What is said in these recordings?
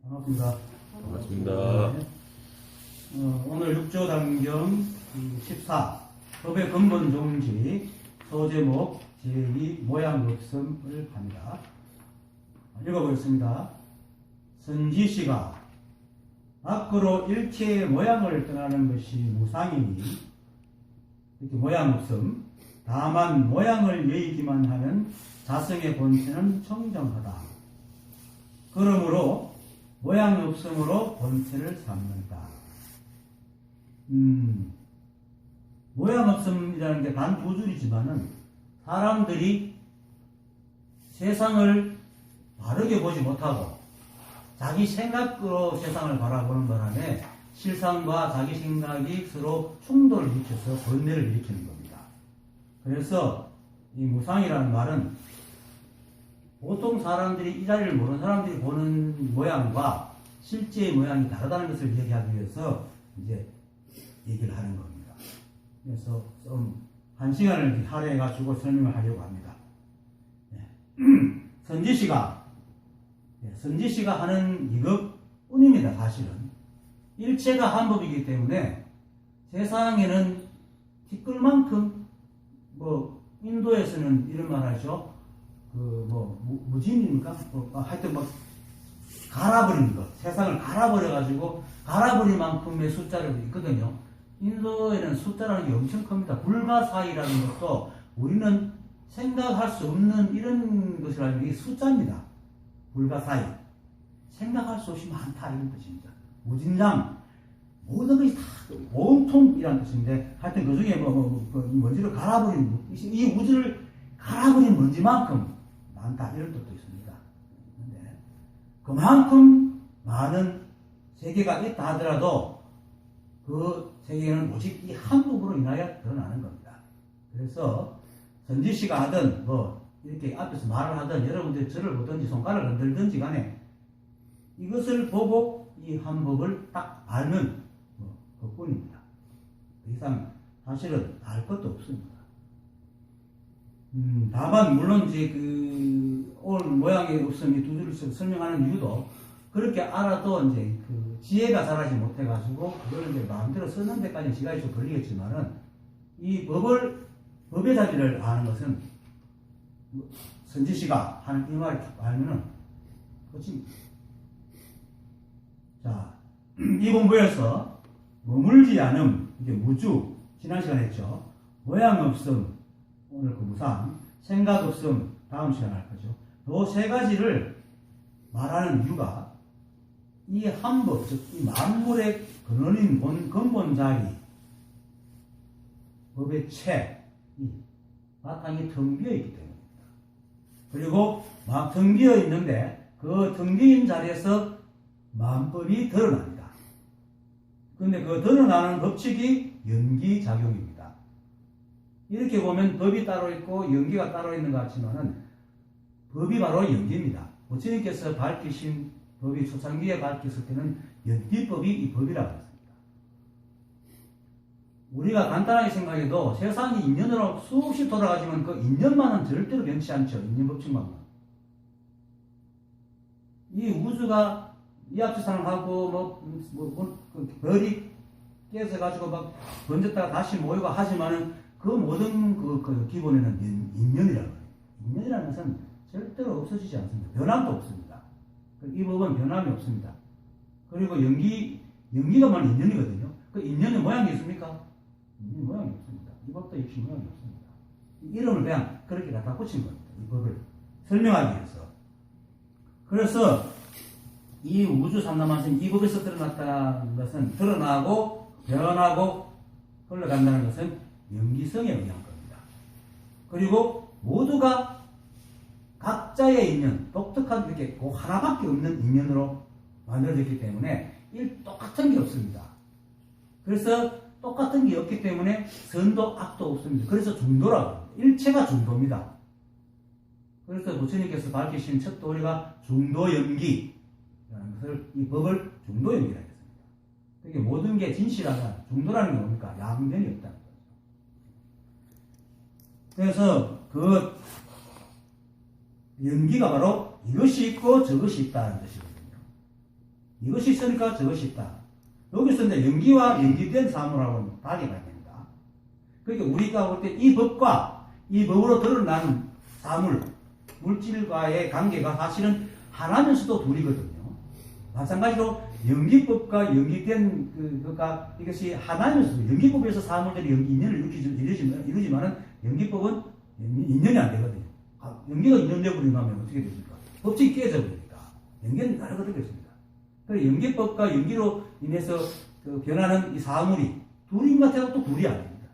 반갑습니다. 반갑습니다. 네. 오늘 6조 단경 14 법의 근본 종지 소제목 제2 모양 없음을 합니다. 읽어보겠습니다. 선지시가 밖으로 일체의 모양을 떠나는 것이 무상이니 이렇게 모양 없음 다만 모양을 여의기만 하는 자성의 본체는 청정하다. 그러므로 모양 없음으로 본체를 삼는다. 모양 없음이라는 게 단 두 줄이지만은 사람들이 세상을 바르게 보지 못하고 자기 생각으로 세상을 바라보는 바람에 실상과 자기 생각이 서로 충돌을 일으켜서 번뇌를 일으키는 겁니다. 그래서 이 무상이라는 말은 보통 사람들이 이 자리를 모르는 사람들이 보는 모양과 실제의 모양이 다르다는 것을 얘기하기 위해서 이제 얘기를 하는 겁니다. 그래서 좀 한 시간을 할애해가지고 설명을 하려고 합니다. 선지시가 하는 이것뿐입니다. 사실은 일체가 한 법이기 때문에 세상에는 티끌만큼 인도에서는 이런 말 하죠. 무진입니까? 하여튼 갈아버리는 것. 세상을 갈아버려가지고, 갈아버릴 만큼의 숫자를 있거든요. 인도에는 숫자라는 게 엄청 큽니다. 불가사의라는 것도 우리는 생각할 수 없는 이런 것을 알면 이게 숫자입니다. 불가사의. 생각할 수 없이 많다. 이런 뜻입니다. 무진장. 모든 것이 다 온통이라는 뜻인데, 하여튼 그 중에 먼지를 갈아버리는, 이 우주를 갈아버린 먼지만큼 많다 이런 뜻도 있습니다. 그런데 그만큼 많은 세계가 있다 하더라도 그 세계는 오직 이 한 부분으로 인하여 드러나는 겁니다. 그래서 선지시가 하든 이렇게 앞에서 말을 하든 여러분들이 저를 보든지 손가락을 흔들든지 간에 이것을 보고 이 한 법을 딱 알면 그뿐입니다. 더 이상 사실은 알 것도 없습니다. 다만 물론 이제 오늘 모양의 없음이 두 줄을 설명하는 이유도 그렇게 알아도 이제 그 지혜가 자라지 못해가지고 그걸 이제 마음대로 쓰는 데까지 시간이 좀 걸리겠지만은 이 법의 자리를 아는 것은 선지시가 하는 이 말을 알면은 그렇지. 자, 이 공부에서 머물지 않음 이게 무주 지난 시간에 했죠. 모양 없음 오늘 그 무상, 생각 없음 다음 시간에 할 거죠. 이 세 가지를 말하는 이유가 이 한법, 즉 이 만물의 근원인 근본 자리, 법의 체, 이 바탕이 텅 비어 있기 때문입니다. 그리고 막 텅 비어 있는데 그 텅 비인 자리에서 만법이 드러납니다. 그런데 그 드러나는 법칙이 연기작용입니다. 이렇게 보면 법이 따로 있고 연기가 따로 있는 것 같지만은 법이 바로 연기입니다. 부처님께서 밝히신 법이 초창기에 밝혔을 때는 연기법이 이 법이라고 했습니다. 우리가 간단하게 생각해도 세상이 인연으로 수없이 돌아가지만 그 인연만은 절대로 변치 않죠. 인연법칙만은. 이 우주가 이합지상하고 별이 깨져가지고 막 번졌다가 다시 모이고 하지만은 그 모든 그 기본에는 인연이라고 해요. 인연이라는 것은 절대로 없어지지 않습니다. 변함도 없습니다. 이 법은 변함이 없습니다. 그리고 연기가만 인연이거든요. 그 인연의 모양이 있습니까? 인연의 모양이 없습니다. 이 법도 역시 모양이 없습니다. 이름을 그냥 그렇게 갖다 붙인 겁니다. 이 법을 설명하기 위해서. 그래서 이 우주 삼라만신 이 법에서 드러났다는 것은 드러나고 변하고 흘러간다는 것은 연기성에 의한 겁니다. 그리고 모두가 각자의 인연, 독특한 이렇게 그 하나밖에 없는 인연으로 만들어졌기 때문에 똑같은 게 없습니다. 그래서 똑같은 게 없기 때문에 선도 악도 없습니다. 그래서 중도라고 합니다. 일체가 중도입니다. 그래서 부처님께서 밝히신 첫 도리가 중도연기라는 것을 이 법을 중도연기라고 했습니다. 그게 모든 게 진실하다. 중도라는 게 뭡니까? 양면이 없다는 거죠. 그래서 그 연기가 바로 이것이 있고 저것이 있다는 뜻이거든요. 이것이 있으니까 저것이 있다. 여기서 이제 연기와 연기된 사물하고는 다르게 됩니다. 그러니까 우리가 볼 때 이 법과 이 법으로 드러난 사물, 물질과의 관계가 사실은 하나면서도 둘이거든요. 마찬가지로 연기법과 연기된 그가 이것이 하나면서도 연기법에서 사물들이 인연을 이루지만은 연기법은 인연이 안 되거든요. 연기가 인연되어 버리면 어떻게 됩니까? 법칙이 깨져 버리니까 연기는 다르게 되겠습니다. 그래서 연기법과 연기로 인해서 변하는 이 사물이 둘인 것 같아도 또 둘이 아닙니다.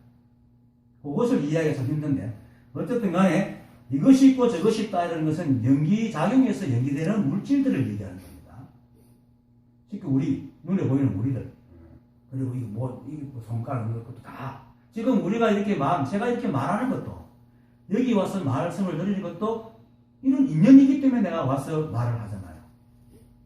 그것을 이해하기가 참 힘든데 어쨌든 간에 이것이 있고 저것이 있다 이런 것은 연기작용에서 연기되는 물질들을 얘기하는 겁니다. 쉽게 우리 눈에 보이는 우리들 그리고 이 손가락 이런 것도 다 지금 우리가 제가 이렇게 말하는 것도 여기 와서 말씀을 드리는 것도 이런 인연이기 때문에 내가 와서 말을 하잖아요.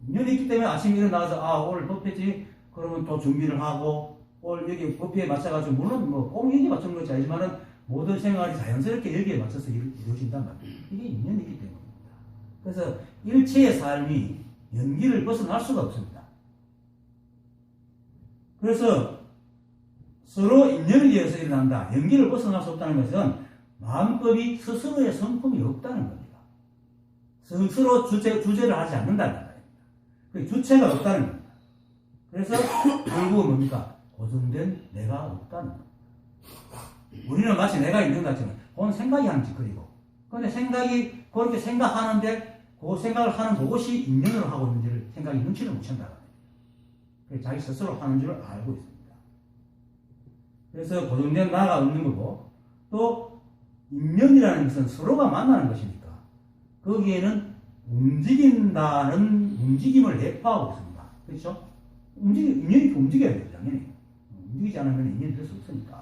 인연이 있기 때문에 아침에 일어나서 오늘 법회지 그러면 또 준비를 하고 오늘 여기 법회에 맞춰가지고 물론 꼭 여기 맞춘 것이 아니지만은 모든 생활이 자연스럽게 여기에 맞춰서 이루어진단 말이에요. 이게 인연이기 때문입니다. 그래서 일체의 삶이 연기를 벗어날 수가 없습니다. 그래서 서로 인연에 의해서 일어난다. 연기를 벗어날 수 없다는 것은 마음법이 스스로의 성품이 없다는 겁니다. 스스로 주제를 하지 않는다는 겁니다. 그 주체가 없다는 겁니다. 그래서 결국은 뭡니까? 고정된 내가 없다는 겁니다. 우리는 마치 내가 있는 것 같지만 그건 생각이 하는 짓거리고 그런데 생각이 그렇게 생각하는데 그 생각을 하는 그것이 인연으로 하고 있는지를 생각이 눈치를 못 챈다는 거예요. 자기 스스로 하는 줄 알고 있습니다. 그래서 고정된 나가 없는 거고 또 인연이라는 것은 서로가 만나는 것이니까 거기에는 움직인다는 움직임을 내포하고 있습니다. 그렇죠? 인연이 움직여야 돼요. 당연히. 움직이지 않으면 인연이 될 수 없으니까.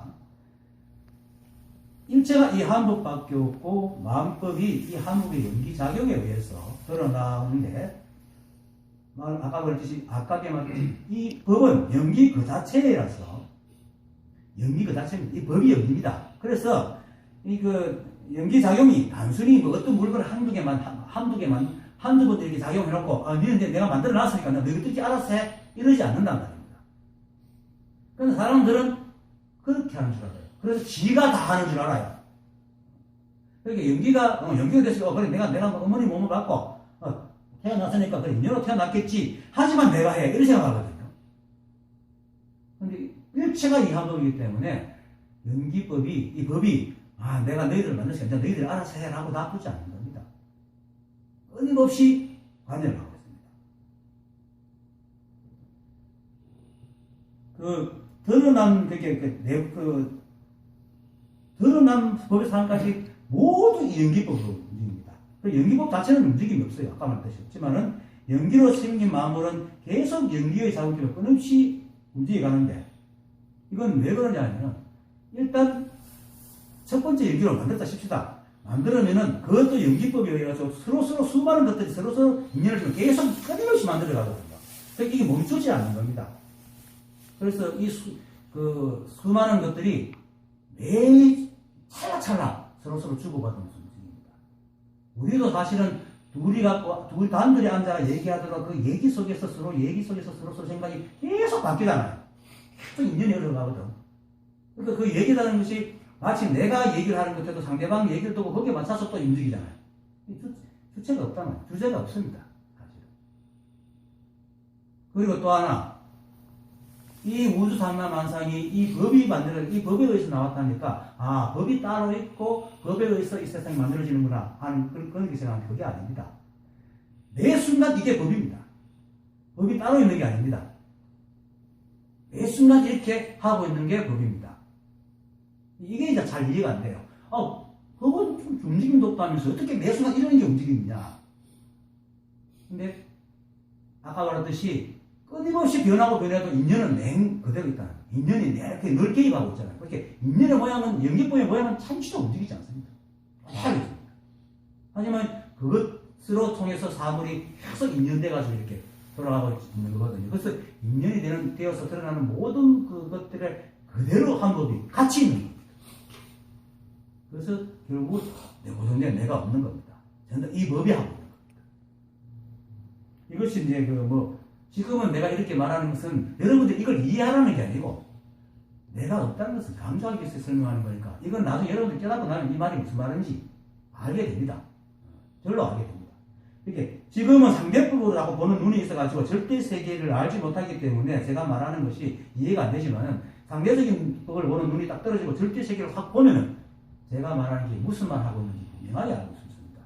일체가 이 한 법밖에 없고 마음법이 이 한 법의 연기작용에 의해서 드러나는데 아까 말했듯이 이 법은 연기 그 자체라서 연기 그 자체입니다. 이 법이 연기입니다. 그래서 연기작용이 단순히 어떤 물건을 한두 번 이렇게 작용해놓고 니는 내가 만들어 놨으니까 너희들끼리 알아서 해 이러지 않는단 말입니다. 그런데 사람들은 그렇게 하는 줄 알아요. 그래서 지가 다 하는 줄 알아요. 그러니까 연기가 됐으니까 그래 내가 어머니 몸을 받고 태어났으니까 그래 인연으로 태어났겠지 하지만 내가 해 이렇게 생각하거든요. 그런데 일체가 이 한 법이기 때문에 이 법이 내가 너희들을 만들었으니까 너희들이 알아서 해라고 놔두지 않는 겁니다. 끊임없이 관여를 하고 있습니다. 드러난 법의 사항까지 모두 이 연기법으로 움직입니다. 연기법 자체는 움직임이 없어요. 아까 말했듯이 없지만은 연기로 생긴 마음은 계속 연기의 자극으로 끊임없이 움직여가는데 이건 왜 그러냐면 일단 첫 번째 연기로 만들었다 칩시다. 만들어면은 그것도 연기법에 의해서 서로 수많은 것들이 서로 인연을 주면 계속 끊임없이 만들어가거든요. 그러니까 이게 멈추지 않는 겁니다. 그래서 수많은 것들이 매일 찰나찰나 서로 주고받는 움직임입니다. 우리도 사실은 둘 단둘이 앉아 얘기하다가 그 얘기 속에서 서로 생각이 계속 바뀌잖아요. 계속 인연이 흘러가거든. 그러니까 그 얘기라는 것이 마치 내가 얘기를 하는 것에도 상대방 얘기를 듣고 거기에 맞춰서 또 움직이잖아요. 주체가 없다는 거예요. 주제가 없습니다. 사실. 그리고 또 하나, 이 우주 삼라만상이 이 법에 의해서 나왔다니까, 법이 따로 있고, 법에 의해서 이 세상이 만들어지는구나 하는 그런 게 생각하면 그게 아닙니다. 매 순간 이게 법입니다. 법이 따로 있는 게 아닙니다. 매 순간 이렇게 하고 있는 게 법입니다. 이게 이제 잘 이해가 안 돼요. 법은 좀 움직임도 없다면서 어떻게 매 순간 이런 게 움직임이냐. 근데, 아까 말했듯이, 끊임없이 변하고 변해도 인연은 그대로 있다는 거예요. 인연이 이렇게 늘 개입하고 있잖아요. 그렇게 인연의 모양은, 연기법의 모양은 참치도 움직이지 않습니다. 똑같이 있습니다. 하지만 그것으로 통해서 사물이 계속 인연돼가지고 이렇게 돌아가고 있는 거거든요. 그래서 인연이 되어서 드러나는 모든 그것들을 그대로 한 법이 같이 있는 겁니다. 그래서 결국 고정된 내가 없는 겁니다. 전부 이 법이 하고 있는 겁니다. 이것이 이제 지금은 내가 이렇게 말하는 것은 여러분들이 이걸 이해하라는 게 아니고 내가 없다는 것을 강조하기 위해서 설명하는 거니까 이건 나중에 여러분들 깨닫고 나면 이 말이 무슨 말인지 알게 됩니다. 절로 알게 됩니다. 이렇게 지금은 상대법이라고 보는 눈이 있어가지고 절대 세계를 알지 못하기 때문에 제가 말하는 것이 이해가 안 되지만은 상대적인 법을 보는 눈이 딱 떨어지고 절대 세계를 확 보면은 제가 말하는 게 무슨 말 하고 있는지 분명하게 알고 있습니다.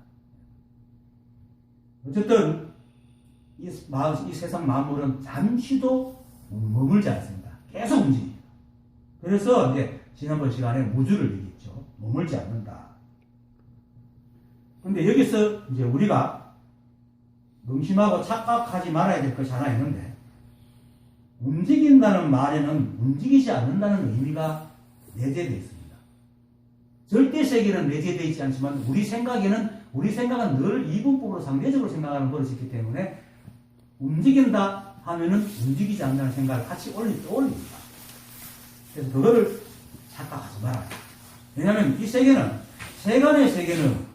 어쨌든 이 세상 만물은 잠시도 머물지 않습니다. 계속 움직입니다. 그래서 이제 지난번 시간에 무주를 얘기했죠. 머물지 않는다. 근데 여기서 이제 우리가 명심하고 착각하지 말아야 될 것이 하나 있는데, 움직인다는 말에는 움직이지 않는다는 의미가 내재되어 있습니다. 절대 세계는 내재되어 있지 않지만 우리 생각은 늘 이분법으로 상대적으로 생각하는 버릇이 있기 때문에 움직인다 하면은 움직이지 않는다는 생각을 같이 떠올립니다. 그래서 그거를 착각하지 말아요. 왜냐하면 이 세계는, 세간의 세계는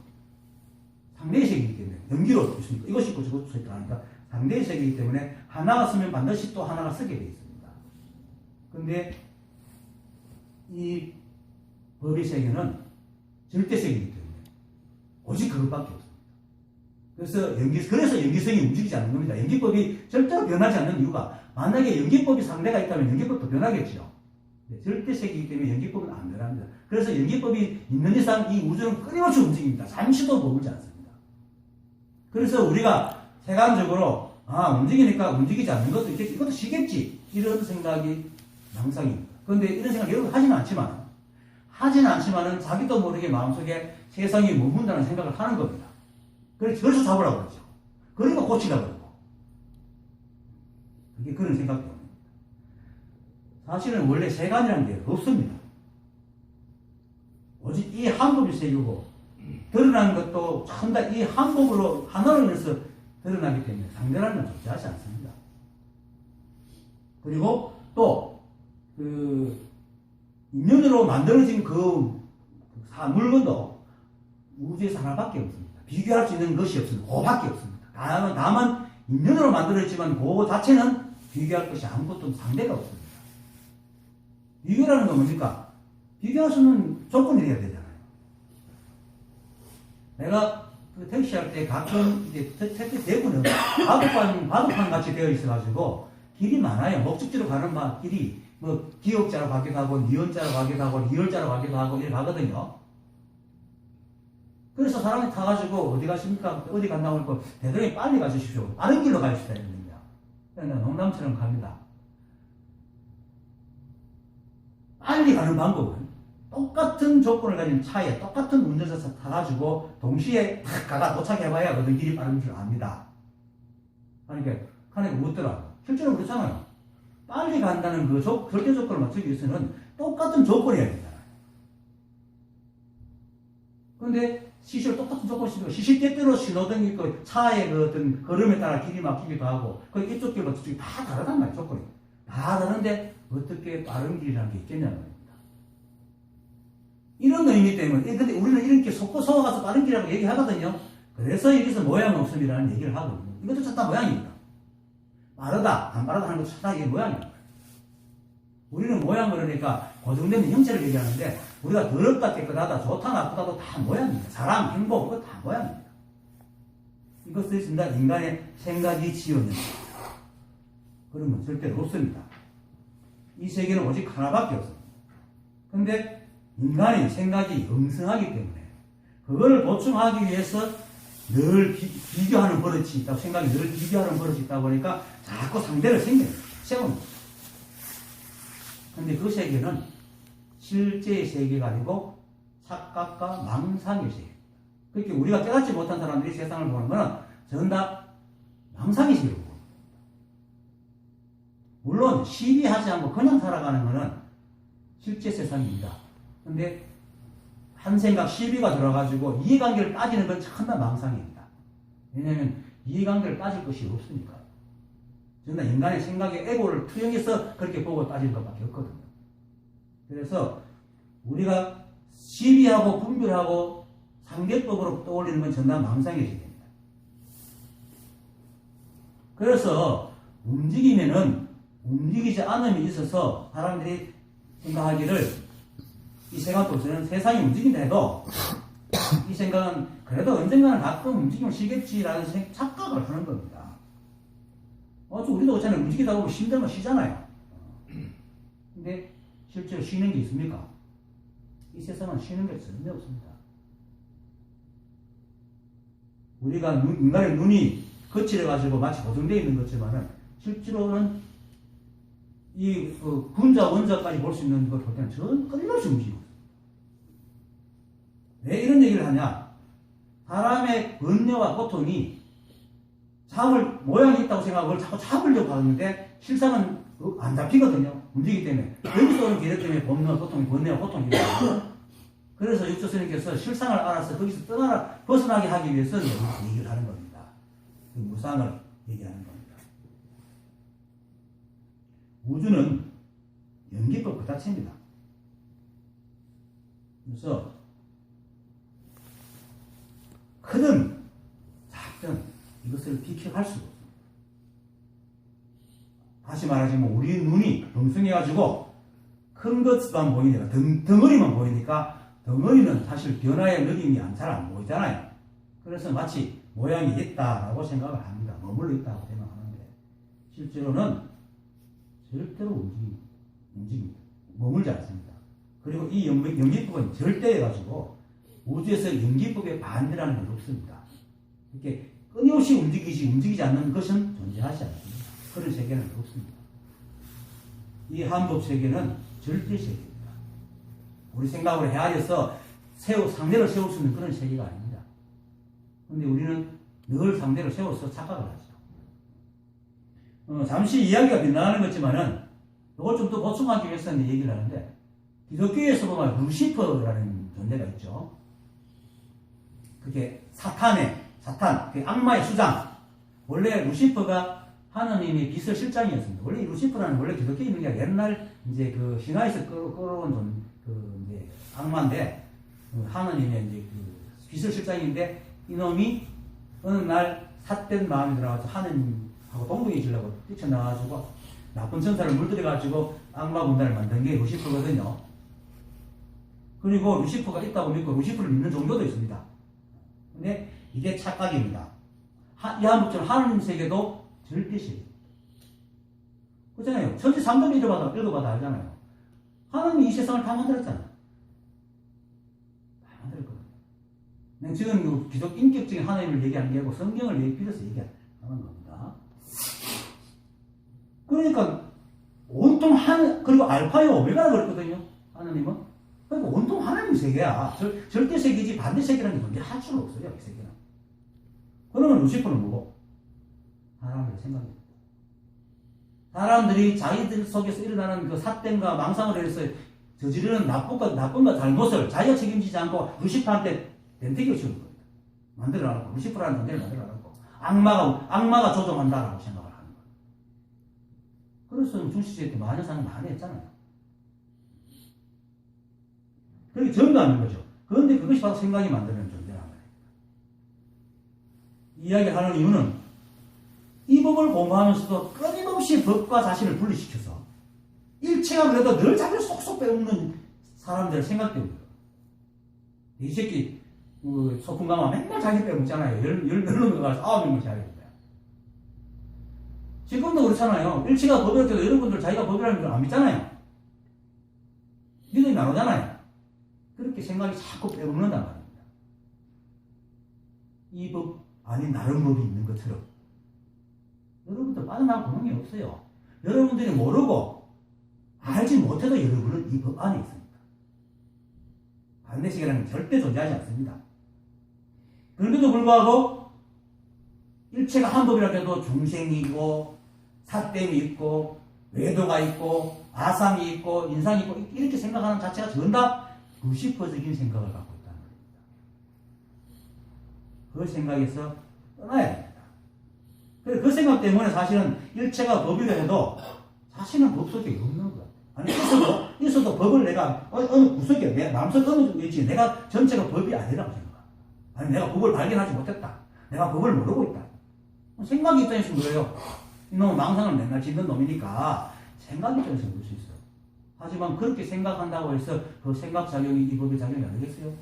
상대의 세계이기 때문에 연기로 있습니다. 이것이 있고 저것도 있다 하니까 상대의 세계이기 때문에 하나가 쓰면 반드시 또 하나가 쓰게 되어 있습니다. 그런데 이 법의 세계는 절대 세계이기 때문에 오직 그것밖에 없습니다. 그래서 연기성이 움직이지 않는 겁니다. 연기법이 절대로 변하지 않는 이유가, 만약에 연기법이 상대가 있다면 연기법도 변하겠죠. 절대 세계이기 때문에 연기법은 안 변합니다. 그래서 연기법이 있는 이상 이 우주는 끊임없이 움직입니다. 잠시도 머물지 않습니다. 그래서 우리가 세간적으로 움직이니까 움직이지 않는 것도 있겠지, 이것도 쉬겠지, 이런 생각이 망상입니다. 그런데 이런 생각 여러분 하지는 않지만은 자기도 모르게 마음속에 세상이 머문다는 생각을 하는 겁니다. 그래서 잡으라고 그러죠. 그러니까 고치라고 그러고. 그게 그런 생각 때문입니다. 사실은 원래 세간이라는 게 없습니다. 오직 이 한 법이 세계고, 드러나는 것도 전부 다 이 한 법으로 하나로 인해서 드러나기 때문에 상대라는 건 존재하지 않습니다. 그리고 또 인연으로 만들어진 그 물건도 우주에서 하나밖에 없습니다. 비교할 수 있는 것이 없습니다. 그거밖에 없습니다. 다만 인연으로 만들어졌지만 그 자체는 비교할 것이 아무것도 상대가 없습니다. 비교라는 건 뭡니까? 비교할 수 있는 조건이 돼야 되잖아요. 내가 택시 할 때 가끔 이제 택시 대구는 바둑판 같이 되어 있어가지고 길이 많아요. 목적지로 가는 길이 뭐 기역자로 가기도 하고 니은자로 가기도 하고 리을자로 가기도 하고 이렇게 가거든요. 그래서 사람이 타가지고 어디 가십니까? 어디 간다고 하니까 대단히 빨리 가주십시오. 빠른 길로 가십시오. 그냥 농담처럼 갑니다. 빨리 가는 방법은 똑같은 조건을 가진 차에 똑같은 운전자에서 타가지고 동시에 탁 도착해봐야 어떤 길이 빠른 줄 압니다. 그러니까 묻더라고. 실제로 그렇잖아요. 빨리 간다는 그 절대 조건을 맞추기 위해서는 똑같은 조건이어야 되잖아요. 그런데 똑같은 조건이 있으니까 시시때때로 신호등이 있고 차의 그 어떤 걸음에 따라 길이 막히기도 하고 이쪽 길과 저쪽 길이 다 다르단 말이에요. 조건이. 다 다른데 어떻게 빠른 길이라는 게 있겠냐는 겁니다. 이런 의미 때문에, 근데 우리는 이렇게 속아서 빠른 길이라고 얘기하거든요. 그래서 여기서 모양 없음이라는 얘기를 하거든요. 이것도 다 모양입니다. 빠르다, 안 빠르다 하는 것도 다 이게 모양입니다. 우리는 모양 그러니까 고정되는 형체를 얘기하는데, 우리가 더럽다, 깨끗하다, 좋다, 나쁘다도 다 모양입니다. 사람, 행복, 그거 다 모양입니다. 이것을 쓴다 인간의 생각이 지어낸 그런 건 절대로 없습니다. 이 세계는 오직 하나밖에 없습니다. 그런데 인간의 생각이 영성하기 때문에 그걸 보충하기 위해서 늘 비교하는 버릇이 있다고, 생각이 늘 비교하는 버릇이 있다 보니까 자꾸 상대를 세웁니다. 그런데 그 세계는 실제의 세계가 아니고 착각과 망상의 세계입니다. 그렇게 우리가 깨닫지 못한 사람들이 세상을 보는 것은 전부 다 망상의 세계로 봅니다. 물론 시비하지 않고 그냥 살아가는 것은 실제 세상입니다. 그런데 한 생각 시비가 들어가지고 이해관계를 따지는 건 전부 다 망상입니다. 왜냐하면 이해관계를 따질 것이 없으니까. 전부 다 인간의 생각에 에고를 투영해서 그렇게 보고 따지는 것밖에 없거든요. 그래서 우리가 시비하고 분별하고 상대법으로 떠올리는 건 전부 다 망상의 세계입니다. 그래서 움직이지 않음이 있어서 사람들이 생각하기를 이 생각 속에서는 세상이 움직인다 해도 이 생각은 그래도 언젠가는 가끔 움직이면 쉬겠지라는 착각을 하는 겁니다. 우리도 어차피 움직이다 보면 힘들면 쉬잖아요. 근데 실제로 쉬는 게 있습니까? 이 세상은 쉬는 게 전혀 없습니다. 우리가 인간의 눈이 거칠어가지고 마치 고정되어 있는 것지만은 실제로는 이 분자 원자까지 볼 수 있는 걸 볼 때는 전 끊임없이 움직이고 있어요. 왜 이런 얘기를 하냐? 사람의 번뇌와 고통이 모양이 있다고 생각하고 자꾸 잡으려고 하는데 실상은 안 잡히거든요. 움직이기 때문에. 여기서 오는 기력 때문에 번뇌와 고통이 있어요. 그래서 육조 스님께서 실상을 알아서 거기서 벗어나게 하기 위해서 얘기를 하는 겁니다. 그 무상을 얘기하는 겁니다. 우주는 연기법 그 자체입니다. 그래서 크든 작든 이것을 비켜갈 수가 없습니다. 다시 말하자면 우리 눈이 멍청해가지고 큰 것만 보이니까 덩어리만 보이니까 덩어리는 사실 변화의 느낌이 잘 안 보이잖아요. 그래서 마치 모양이 있다라고 생각을 합니다. 머물러 있다고 생각하는데 실제로는 절대로 움직입니다. 머물지 않습니다. 그리고 이 연기법은 절대해가지고 우주에서 연기법의 반대라는 게 없습니다. 이렇게 끊임없이 움직이지 않는 것은 존재하지 않습니다. 그런 세계는 없습니다. 이 한법 세계는 절대 세계입니다. 우리 생각으로 헤아려서 상대를 세울 수 있는 그런 세계가 아닙니다. 그런데 우리는 늘 상대를 세워서 착각을 하죠. 잠시 이야기가 빗나가는 거지만은 이걸 좀 더 보충하기 위해서는 얘기를 하는데 기독교에서 보면 루시퍼라는 존재가 있죠. 그게 사탄, 그 악마의 수장. 원래 루시퍼가 하느님의 비서 실장이었습니다. 원래 이 루시퍼라는 원래 기독교에 있는 게 아니라 옛날 이제 그 신화에서 끌어온 이제 악마인데 하느님의 이제 그 비서 실장인데 이놈이 어느 날 삿된 마음이 들어가서 하느님하고 동등해지려고 뛰쳐나와가지고 나쁜 천사를 물들여가지고 악마 군단을 만든 게 루시퍼거든요. 그리고 루시퍼가 있다고 믿고 루시퍼를 믿는 종교도 있습니다. 근데 이게 착각입니다. 이 한복처럼 하느님 세계도 절대 세계입니다. 그렇잖아요. 천지 3점 읽어봐도 알잖아요. 하느님이 이 세상을 다 만들었잖아요. 다 만들었거든요. 지금 기독 인격적인 하나님을 얘기하는 게 아니고 성경을 빌어서 얘기하는 겁니다. 그러니까 온통 그리고 알파요 오메가라고 그랬거든요. 하느님은. 그러니까 온통 하나님 세계야. 절대 세계지 반대 세계라는 게 존재할 수는 없어요. 이 세계는. 그러면 루시퍼는 뭐고? 사람들의 생각입니다. 사람들이 자기들 속에서 일어나는 그 삿됨과 망상을 해서 저지르는 나쁨과 잘못을 자기가 책임지지 않고 루시퍼한테 렌트기를 씌우는 겁니다. 만들어놨고 루시퍼라는 존재를 만들어놨고 악마가 조종한다라고 생각을 하는 거예요. 그래서 중시시대 때 마녀사는 많이 했잖아요. 그게 정도하는 거죠. 그런데 그것이 바로 생각이 만드는 존재라는 거예요. 이야기하는 이유는 이 법을 공부하면서도 끊임없이 법과 자신을 분리시켜서 일체가 그래도 늘 자기를 쏙쏙 빼먹는 사람들 생각 때문에 이 새끼 소풍 가면 맨날 자기 빼먹잖아요. 10명 가서 9명을 자기 빼요. 지금도 그렇잖아요. 일체가 법이라고 해도 여러분들 자기가 법이라는 걸 안 믿잖아요. 믿음이 나오잖아요. 그렇게 생각이 자꾸 빼먹는단 말입니다. 이 법 아닌 다른 법이 있는 것처럼 여러분들 빠져나갈 구멍이 없어요. 여러분들이 모르고 알지 못해도 여러분은 이 법 안에 있습니다. 반대식이라는 건 절대 존재하지 않습니다. 그런데도 불구하고 일체가 한 법이라고 해도 중생이 있고 삿됨이 있고 외도가 있고 아상이 있고 인상이 있고 이렇게 생각하는 자체가 전다 루시퍼적인 생각을 갖고 있다는 겁니다. 그 생각에서 떠나야 됩니다. 그 생각 때문에 사실은 일체가 법이라 해도 자신은 법 속에 없는 것 같아요. 아니 있어도 법을 내가 어느 구석에 내 마음속에 어느 정도 있지 내가 전체가 법이 아니라고 생각합니다. 아니 내가 법을 발견하지 못했다. 내가 법을 모르고 있다. 생각이 입장에서 그래요. 이놈은 망상을 맨날 짓는 놈이니까 생각이 좀 있을 수 있어. 하지만 그렇게 생각한다고 해서 그 생각작용이 이 법의 작용이 아니겠어요?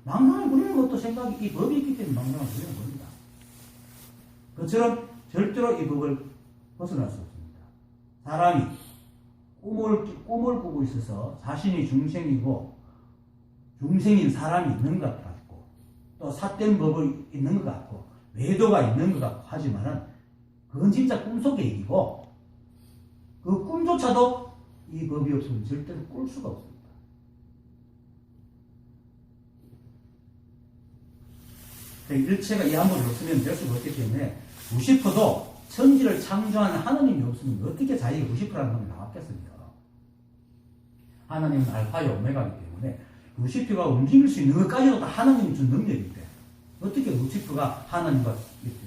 망상을 부리는 것도 생각이, 이 법이 있기 때문에 망상을 부리는 겁니다. 그처럼 절대로 이 법을 벗어날 수 없습니다. 사람이 꿈을 꾸고 있어서 자신이 중생이고 중생인 사람이 있는 것 같고 또 삿된 법이 있는 것 같고 외도가 있는 것 같고 하지만은 그건 진짜 꿈속의 얘기고 그 꿈조차도 이 법이 없으면 절대로 꿀 수가 없습니다. 일체가 이 한 법이 없으면 될 수가 없기 때문에 루시퍼도 천지를 창조하는 하나님이 없으면 어떻게 자기가 루시퍼라는 놈이 나왔겠습니까? 하나님은 알파요 오메가이기 때문에 루시퍼가 움직일 수 있는 것까지도 다 하나님이 준 능력인데 어떻게 루시퍼가 하나님과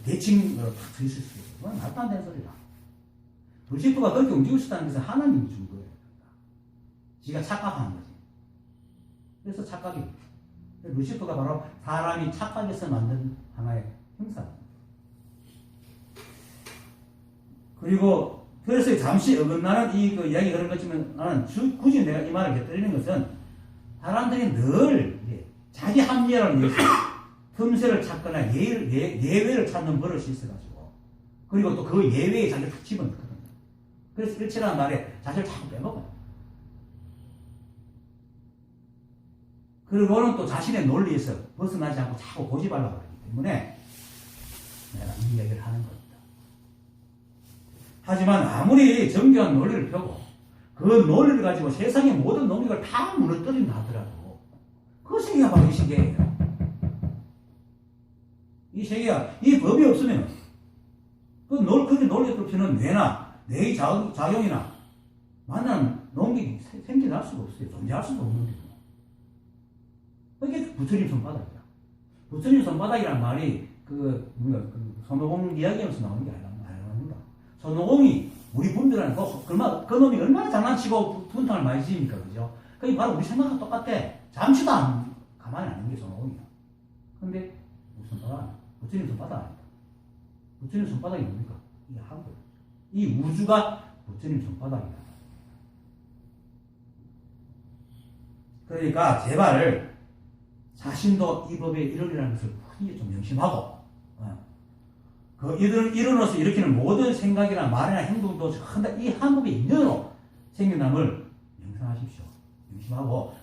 대칭으로 탁 서 있을 수 있어요? 그건 말도 안 되는 소리다. 루시퍼가 그렇게 움직일 수 있다는 것은 하나님이 준 거예요. 지가 착각한 거지. 그래서 착각이 루시퍼가 바로 사람이 착각해서 만든 하나의 형사입니다. 그리고 그래서 잠시 어긋나는 그 이야기 그런 것이지만 나는 굳이 내가 이 말을 곁들이는 것은 사람들이 늘 자기 합리화를 위해서 틈새를 찾거나 예외를 찾는 버릇이 있어가지고 그리고 또 그 예외에 자기를 탁 집어넣거든요. 그래서 일체라는 말에 자신을 자꾸 빼먹어요. 그리고는 또 자신의 논리에서 벗어나지 않고 자꾸 고집하려고 하기 때문에 내가 이 이야기를 하는 겁니다. 하지만 아무리 정교한 논리를 펴고 그 논리를 가지고 세상의 모든 논리를 다 무너뜨린다 하더라도 그 세계가 바로 이 세계예요. 이 세계가 이 법이 없으면 그렇게 논리를 펴는 뇌나 뇌의 작용이나 만난 논객이 생겨날 수가 없어요. 존재할 수가 없는 거죠. 그게 부처님 손바닥이야. 부처님 손바닥이란 말이 그 손오공 이야기에서 나오는 게 아닙니다. 손오공이 우리 분들은 그 놈이 얼마나 장난치고 분탕을 많이 지입니까, 그죠? 그게 바로 우리 생각과 똑같아. 잠시도 가만히 안 있는 게 손오공이야. 근데 무슨 손바닥? 부처님 손바닥 아닙니다. 부처님 손바닥이 뭡니까? 이게 한 거예요. 이 우주가 부처님 손바닥이다. 그러니까 제발 자신도 이 법에 이르리라는 것을 크게 좀 명심하고 이론으로서 일으키는 모든 생각이나 말이나 행동도 이 한 법의 인연으로 생겨남을 명상하십시오. 명심하고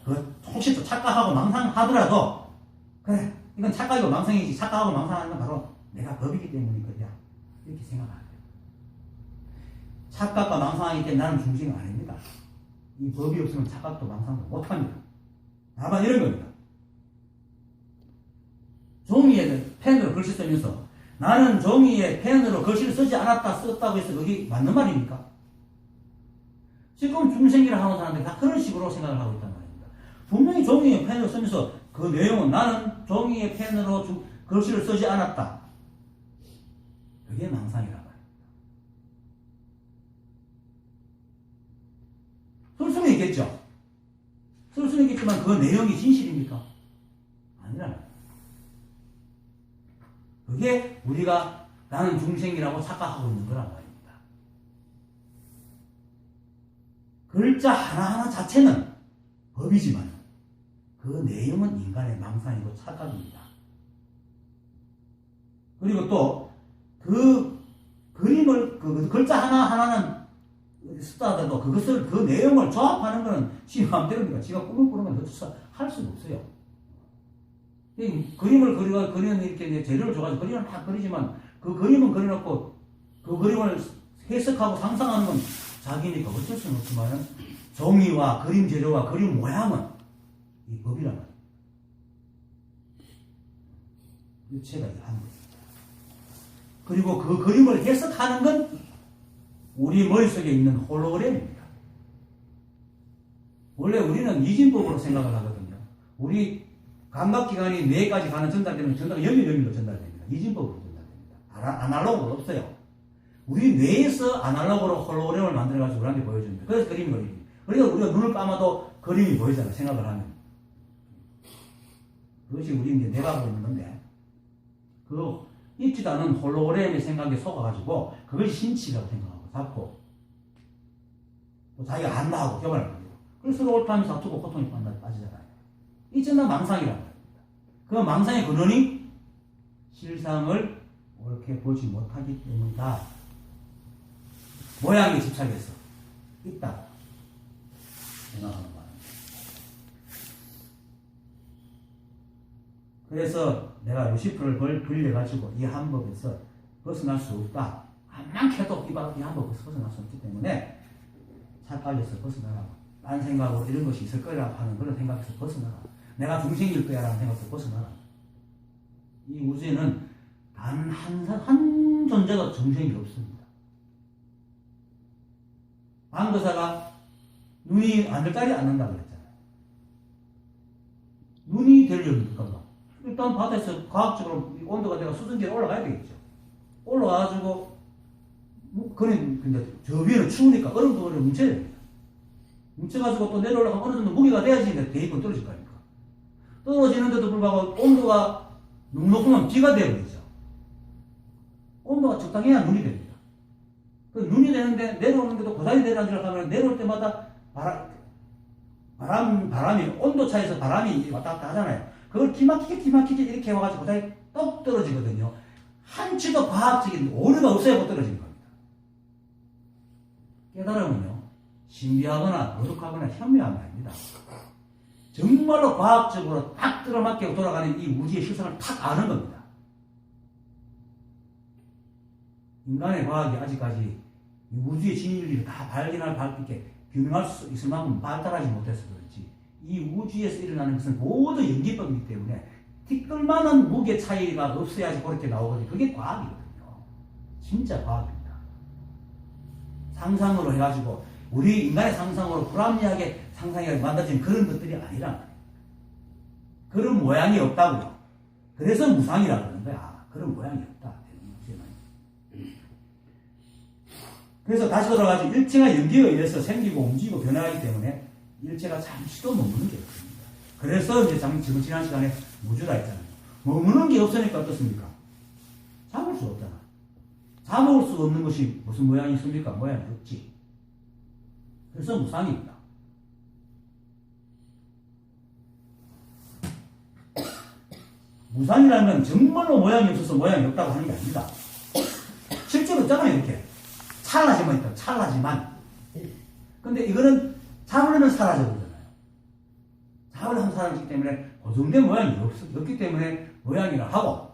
혹시 또 착각하고 망상하더라도 그래 이건 착각이고 망상이지 착각하고 망상하는 건 바로 내가 법이기 때문에 그래야 이렇게 생각하는 거예요. 착각과 망상하기 때문에 나는 중생은 아닙니다. 이 법이 없으면 착각도 망상도 못합니다. 다만 이런 겁니다. 종이에 펜으로 글씨 쓰면서 나는 종이에 펜으로 글씨를 쓰지 않았다 썼다고 해서 그게 맞는 말입니까? 지금 중생이라 하는 사람들이 다 그런 식으로 생각을 하고 있단 말입니다. 분명히 종이에 펜으로 쓰면서 그 내용은 나는 종이에 펜으로 글씨를 쓰지 않았다. 그게 망상이란 말입니다. 쓸 수는 있겠죠. 쓸 수는 있겠지만 그 내용이 진실입니까? 아니라는 거예요. 그게 우리가 나는 중생이라고 착각하고 있는 거란 말입니다. 글자 하나하나 자체는 법이지만 그 내용은 인간의 망상이고 착각입니다. 그리고 또 그 그림을 그 글자 하나하나는 쓰다 하더라도 그것을 그 내용을 조합하는 것은 지 마음대로니까 지가 꿈을 꾸는 건 어쩔 할 수는 없어요. 그림을 그리는 이렇게 재료를 줘가지고 그림을 다 그리지만 그 그림은 그려놓고 그 그림을 해석하고 상상하는 건 자기니까 어쩔 수는 없지만 종이와 그림 재료와 그림 모양은 이 법이란 말이에요. 일체가 하는 거예요. 그리고 그 그림을 해석하는 건 우리 머릿속에 있는 홀로그램입니다. 원래 우리는 이진법으로 생각을 하거든요. 우리 감각기관이 뇌까지 가는 전달되는 전달은 여기로 전달됩니다. 이진법으로 전달됩니다. 아날로그가 없어요. 우리 뇌에서 아날로그로 홀로그램을 만들어가지고 우리한테 보여줍니다. 그래서 그림이 보입니다. 그러니까 우리가 눈을 감아도 그림이 보이잖아요. 생각을 하면. 그것이 우리 이제 뇌가 보고 있는 건데, 있지도 않은 홀로그램의 생각에 속아가지고 그것이 신치라고 생각하고 잡고 또 자기가 안다 하고 교만을 부리고 그래서 서로 옳다면서 다투고 고통이 빠지잖아요. 이게 다 망상이라는 겁니다. 그 망상의 근원이 실상을 옳게 보지 못하기 때문이다. 모양에 집착해서 있다 생각하는 거예요. 그래서 내가 루시프를 빌려가지고 이 한법에서 벗어날 수 없다. 암만 캐도 이 한법에서 벗어날 수 없기 때문에 착각에서 벗어나라. 딴 생각으로 이런 것이 있을 거라고 하는 그런 생각에서 벗어나라. 내가 중생일 거야 라는 생각에서 벗어나라. 이 우주에는 단 한 존재가 중생이 없습니다. 방거사가 눈이 하늘까지 앉는다고 그랬잖아요. 눈이 되려면 그런가? 일단 바다에서 과학적으로 온도가 내가 수증기에 올라가야 되겠죠. 올라와가지고 그는 근데 저 위에는 추우니까 얼음 덩어리를 뭉쳐야 됩니다. 뭉쳐가지고 또 내려올라가면 어느 정도 무게가 돼야지 대입은 떨어질 거 아닙니까? 떨어지는데도 불구하고 온도가 너무 높으면 비가 되어버리죠. 온도가 적당해야 눈이 됩니다. 그 눈이 되는데 내려오는데도 고다리 내려앉으려고 하면 내려올 때마다 바람이 온도 차에서 바람이 왔다 갔다 하잖아요. 그걸 기막히게 이렇게 와가지고 고다리 떡 떨어지거든요. 한치도 과학적인 오류가 없어야 못 떨어지는 겁니다. 깨달음은요, 신비하거나 노력하거나 현미한 게 아닙니다. 정말로 과학적으로 딱 들어맞게 돌아가는 이 우주의 실상을 탁 아는 겁니다. 인간의 과학이 아직까지 이 우주의 진리를 다 밝게 규명할 수 있을 만큼 발달하지 못해서 그렇지, 이 우주에서 일어나는 것은 모두 연기법이기 때문에 티끌만한 무게 차이가 없어야지 그렇게 나오거든요. 그게 과학이거든요. 진짜 과학입니다. 상상으로 해가지고 우리 인간의 상상으로 불합리하게 상상이 만들어진 그런 것들이 아니란 말이에요. 그런 모양이 없다고요. 그래서 무상이라고 그러는 거야. 그런 모양이 없다. 그래서 다시 돌아가서 일체가 연기에 의해서 생기고 움직이고 변화하기 때문에 일체가 잠시도 머무는 게 없습니다. 그래서 이제 지난 시간에 무주라 했잖아요. 머무는 게 없으니까 어떻습니까? 잡을 수 없잖아. 잡을 수 없는 것이 무슨 모양이 있습니까? 모양이 없지. 그래서 무상입니다. 무상이라면 정말로 모양이 없어서 모양이 없다고 하는 게 아닙니다. 실제로 있잖아요, 이렇게. 찰나지만 있다, 찰나지만. 근데 이거는 잡으려면 사라져버리잖아요. 잡으려면 사라지기 때문에 고정된 모양이 없기 때문에 모양이라 하고,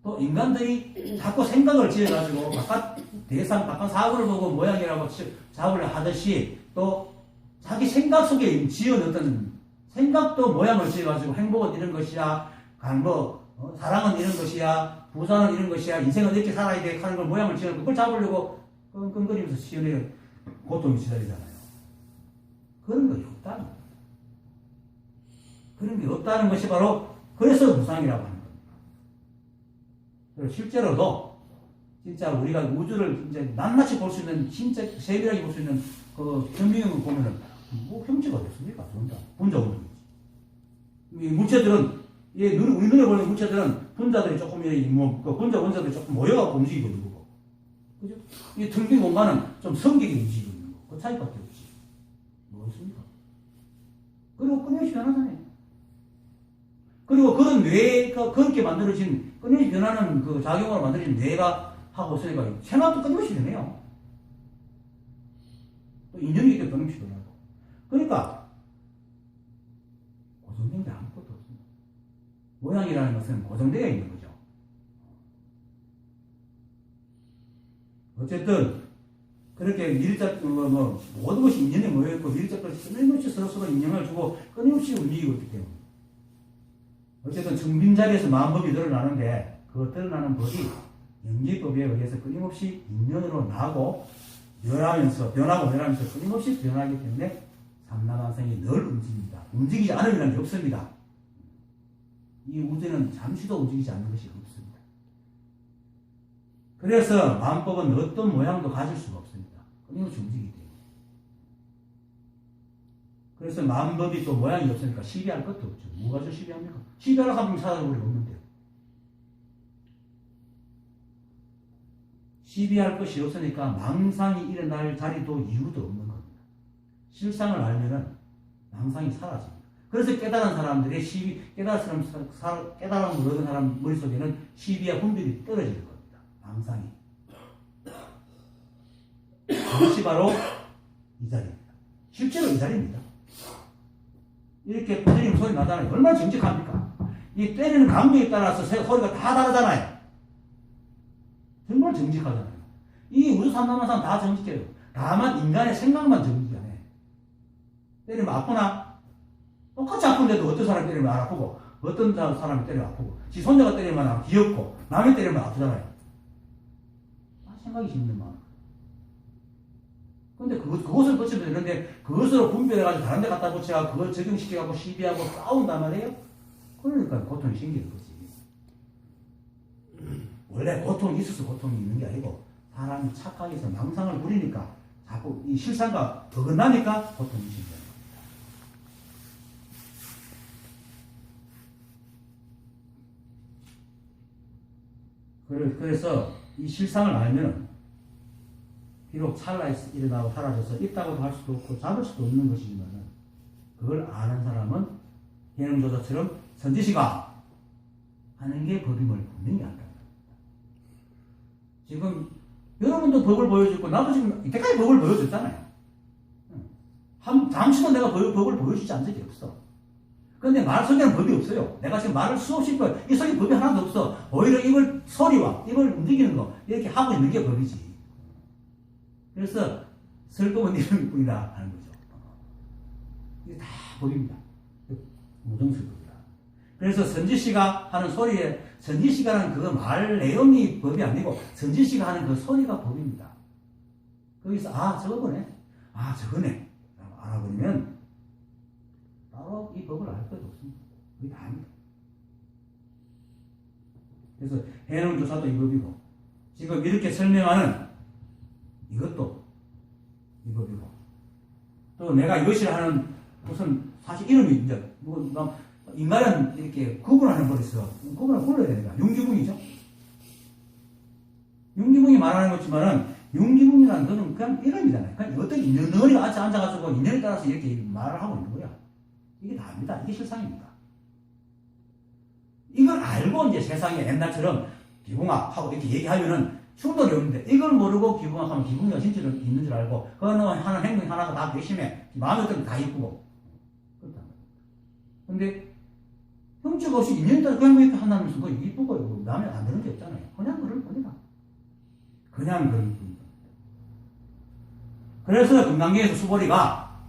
또 인간들이 자꾸 생각을 지어가지고 바깥 사고를 보고 모양이라고 잡으려 하듯이 또 자기 생각 속에 지어넣었던 생각도 모양을 지어가지고 행복은 이런 것이야, 사랑은 이런 것이야, 부자는 이런 것이야, 인생은 이렇게 살아야 돼 하는 걸 모양을 지어놓고 그걸 잡으려고 끙끙거리면서 시연에 고통이 시달리잖아요. 그런 것이 없다는 거예요. 그런 게 없다는 것이 바로 그래서 무상이라고 하는 겁니다. 그리고 실제로도 진짜 우리가 우주를 이제 낱낱이 볼 수 있는 진짜 세밀하게 볼 수 있는 그 현미경을 보면은 뭐 형체가 됐습니까? 분자 운동이지. 이 물체들은 우리 눈에 보이는 물체들은 분자들이 조금 분자 원자들이 조금 모여갖고 움직이고 있는 거고, 그죠? 이 텅 빈 공간은 좀 성격이 움직이고 있는 거. 그 차이밖에 없지. 뭐 있습니까? 그리고 끊임없이 변하잖아요. 그리고 그런 그렇게 만들어진, 끊임없이 변하는 그 작용으로 만들어진 뇌가 하고 있으니까 생각도 끊임없이 변해요. 또 인연이기 때문에 끊임없이 변하고. 그러니까, 고정된 게 아무것도 없습니다. 모양이라는 것은 고정되어 있는 거죠. 어쨌든, 그렇게 모든 것이 인연에 모여있고, 밀접해서 끊임없이 서로 인연을 주고, 끊임없이 움직이고 있기 때문에. 어쨌든, 정빈 자리에서 마음법이 드러나는데, 그 드러나는 법이 연기법에 의해서 끊임없이 인연으로 나고, 변하고 변하면서 끊임없이 변하기 때문에, 삼라만상이 늘 움직입니다. 움직이지 않으려는 게 없습니다. 이 우주는 잠시도 움직이지 않는 것이 없습니다. 그래서 마음법은 어떤 모양도 가질 수가 없습니다. 끊임없이 움직이기 때문에. 그래서 마음법이 또 모양이 없으니까 시비할 것도 없죠. 뭐가 저 시비합니까? 시비하려고 하면 사람이 우리 없는데요. 시비할 것이 없으니까 망상이 일어날 자리도 이유도 없는 겁니다. 실상을 알면은 망상이 사라집니다. 그래서 깨달은 사람들의 깨달음을 얻은 사람 머릿속에는 시비와 분별이 떨어질 겁니다. 망상이. 그것이 바로 이 자리입니다. 실제로 이 자리입니다. 이렇게 때리는 소리 나잖아요. 얼마나 정직합니까? 이 때리는 강도에 따라서 소리가 다 다르잖아요. 정말 정직하잖아요. 이 우주 삼라만상 다 정직해요. 다만 인간의 생각만 정직이 안 해. 때리면 아프나? 똑같이 아픈데도 어떤 사람이 때리면 안 아프고, 어떤 사람이 때리면 아프고, 지 손자가 때리면 귀엽고, 남이 때리면 아프잖아요. 생각이 쉽는 마음. 근데 그것을 붙이면 되는데, 그것으로 분별해가지고 다른 데 갖다 붙여가 그걸 적용시켜가지고 시비하고 싸운단 말이에요? 그러니까 고통이 생기는 거지. 원래 고통이 있어서 고통이 있는 게 아니고, 사람이 착하게 해서 망상을 부리니까, 자꾸 이 실상과 어긋나니까 고통이 생겨요. 그래서 이 실상을 알면 비록 찰나에 일어나고 사라져서 있다고도 할 수도 없고 잡을 수도 없는 것이지만 그걸 아는 사람은 예능조사처럼 선지시가 하는 게 법임을 분명히 안다. 지금 여러분도 법을 보여줬고 나도 지금 이때까지 법을 보여줬잖아요. 잠시도 내가 법을 보여주지 않은 적이 없어. 근데 말 속에는 법이 없어요. 내가 지금 말을 수없이 이 속에 법이 하나도 없어. 오히려 이걸 소리와 이걸 움직이는 거 이렇게 하고 있는 게 법이지. 그래서 설법은 이런 뿐이다 하는 거죠. 이게 다 법입니다. 무정설법이다. 그래서 선지씨가 하는 소리에 선지씨가 하는 그 말 내용이 법이 아니고 선지씨가 하는 그 소리가 법입니다. 거기서 저거네. 저거네. 라고 알아버리면 바로 이 법을 알 것도 없습니다. 그게 다입니다. 그래서 해능조사도 이 법이고 지금 이렇게 설명하는 이것도 이 법이고 또 내가 이것이라 하는 무슨 사실 이름이 이제 인간은 이렇게 구분하는 법이 있어. 구분을 불러야 되니까 윤기붕이죠. 윤기붕이 말하는 거지만은 윤기붕이라는 거는 그냥 이름이잖아요. 그냥 어떤 인연이 앉아가지고 인연에 따라서 이렇게 말을 하고 있는 거야. 이게 다입니다. 이게 실상입니다. 이걸 알고 이제 세상에 옛날처럼 기붕학하고 이렇게 얘기하면은 충돌이 없는데 이걸 모르고 기붕학하면 기붕이가 진짜로 있는 줄 알고 그거는 하는 행동 하나가 다 괘씸해. 마음에 들면 다 이쁘고 그렇단 말이에요. 근데 형식 없이 인연에 따라 그냥 이렇게 한다면서 그거 이쁘고 마음에 안 드는 게 없잖아요. 그냥 그럴 뿐이다. 그냥 그럴 뿐이다. 그래서 금강경에서 수보리가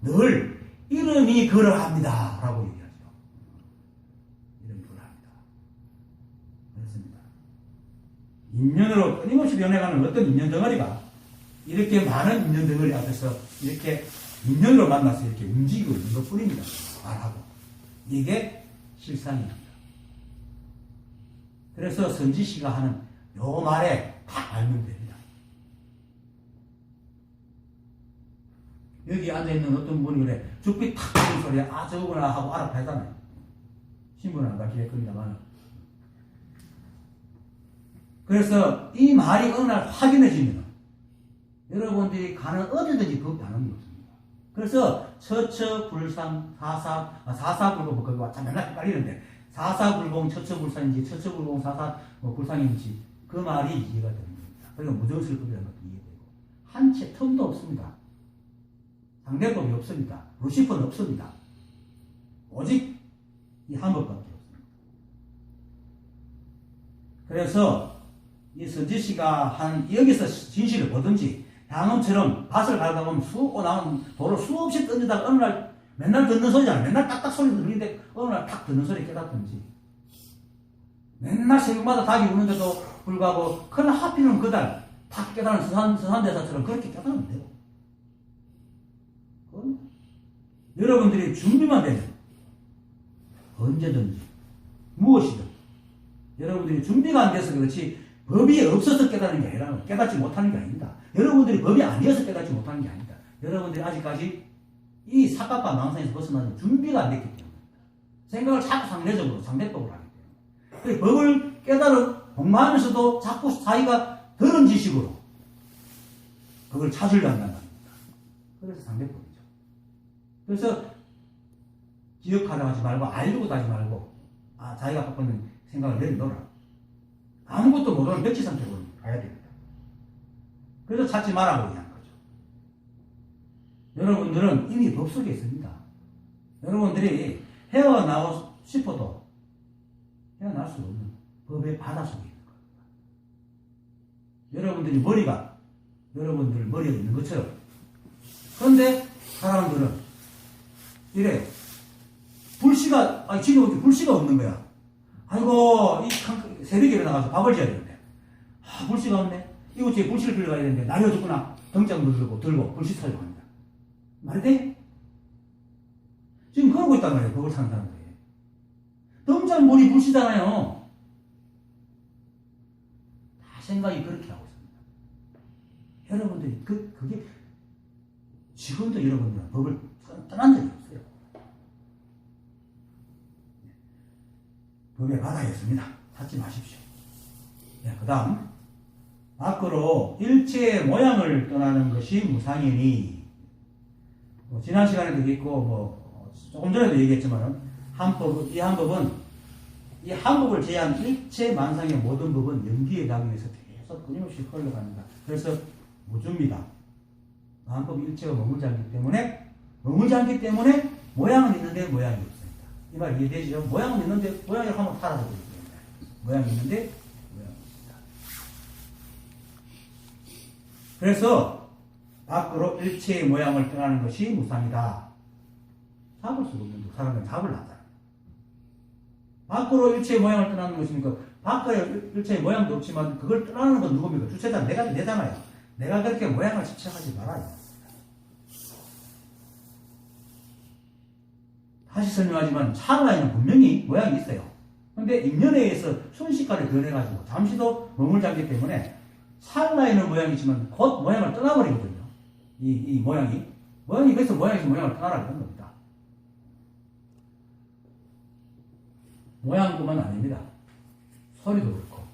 늘 이름이 그러합니다. 라고 얘기하죠. 이름이 그러합니다. 그렇습니다. 인연으로 끊임없이 변해가는 어떤 인연 덩어리가 이렇게 많은 인연 덩어리 앞에서 이렇게 인연으로 만나서 이렇게 움직이고 있는 것 뿐입니다. 말하고. 이게 실상입니다. 그래서 선지씨가 하는 요 말에 딱 알면 됩니다. 여기 앉아있는 어떤 분이 그래 죽비 탁 하는 소리에 저거구나 하고 알아봐야잖아요. 신분은 안 밝히겠거니다만 그래서 이 말이 어느 날 확인해지면 여러분들이 가는 어디든지 그 반응이 없습니다. 그래서 처처불상 사사불공 거기 왔다 맨날 헷갈리는데 사사불공 처처불상인지 처처불공 사사불상인지 그 말이 이해가 됩니다. 그러니까 무정설법이라는 것도 이해되고 한 채 틈도 없습니다. 상대법이 없습니다. 루시퍼는 없습니다. 오직 이 한 법밖에 없습니다. 그래서 이 선지씨가 한 여기서 진실을 보든지 양음처럼 밭을 갈다 보면 나온 돌을 수없이 던지다가 어느 날 맨날 듣는 소리잖아요. 맨날 딱딱 소리 들리는데 어느 날 탁 듣는 소리 깨닫든지 맨날 새벽마다 닭이 우는데도 불구하고 그날 하필은 그날 탁 깨달은 서산대사처럼 그렇게 깨달으면 돼요. 여러분들이 준비만 되면 언제든지 무엇이든 여러분들이 준비가 안 돼서 그렇지 법이 없어서 깨닫는 게 아니라 깨닫지 못하는 게 아닙니다. 여러분들이 법이 아니어서 깨닫지 못하는 게 아닙니다. 여러분들이 아직까지 이 사각과 망상에서 벗어나는 준비가 안 됐기 때문입니다. 생각을 자꾸 상대적으로 상대법으로 하기 때문에 법을 깨달은 공부하면서도 자꾸 자기가 더러운 지식으로 그걸 찾으려 한다는 겁니다. 그래서 상대법이죠. 그래서 기억하려 하지 말고 알려고 하지 말고 자기가 갖고 있는 생각을 내려놓으라. 아무것도 모르는 백지 상태로 가야 됩니다. 그래서 찾지 말라고 얘기하는 거죠. 여러분들은 이미 법 속에 있습니다. 여러분들이 헤어나고 싶어도 헤어날 수 없는 법의 바다 속에 있는 겁니다. 여러분들이 머리가 여러분들 머리에 있는 것처럼. 그런데 사람들은 이래 지금 불씨가 없는 거야. 아이고 새벽에 일어나가서 밥을 지어야 되는데 불씨가 없네. 이곳에 불씨를 빌려가야 되는데 날이 어둡구나. 등장도 들고 불씨 타려고 합니다. 말이 돼? 지금 그러고 있단 말이에요. 법을 타는 사람들이. 등장물이 불씨잖아요. 다 생각이 그렇게 하고 있습니다. 여러분들이 그게 지금도 여러분들은 법을 떠난 적이 없어요. 법의 바다였습니다. 찾지 마십시오. 네, 그 다음 밖으로 일체의 모양을 떠나는 것이 무상이니 지난 시간에도 얘기했고 조금 전에도 얘기했지만 이 한법을 제한 일체 만상의 모든 법은 연기의 작용에서 계속 끊임없이 흘러갑니다. 그래서 무주입니다. 한법이 일체가 머물지 않기 때문에 모양은 있는데 모양이 없습니다. 이 말 이해되시죠? 모양은 있는데 모양이라고 하면 사라져 버리기 때문에 모양이 있는데 모양이 없습니다. 그래서 밖으로 일체의 모양을 떠나는 것이 무상이다. 잡을 수가 없는데 사람은 잡을 하잖아요. 밖으로 일체의 모양을 떠나는 것이니까 밖에 일체의 모양도 없지만 그걸 떠나는 건 누굽니까? 주체자 내잖아요. 내가 그렇게 모양을 집착하지 말아요. 다시 설명하지만 살아있는 분명히 모양이 있어요. 근데 인연에 의해서 순식간에 변해가지고 잠시도 머물지 않기 때문에 살아있는 모양이지만 곧 모양을 떠나버리거든요. 이 모양이 그래서 모양에서 모양을 떠나라고 하는 겁니다. 모양뿐만 아닙니다. 소리도 그렇고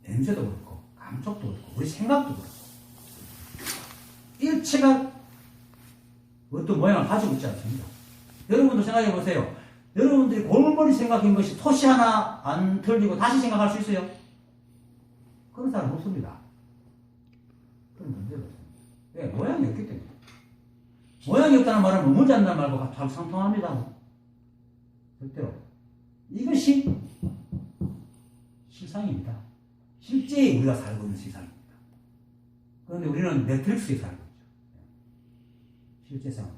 냄새도 그렇고 감촉도 그렇고 우리 생각도 그렇고 일체가 어떤 모양을 가지고 있지 않습니다. 여러분도 생각해 보세요. 여러분들이 골머리 생각한 것이 토시 하나 안 틀리고 다시 생각할 수 있어요? 그런 사람 없습니다. 그런 문제가 없습니다. 왜? 모양이 없기 때문에. 모양이 없다는 말은 머물지 않는 말과 잘 상통합니다. 절대로. 이것이 실상입니다. 실제 우리가 살고 있는 세상입니다. 그런데 우리는 매트릭스에 살고 있죠. 실제 상황.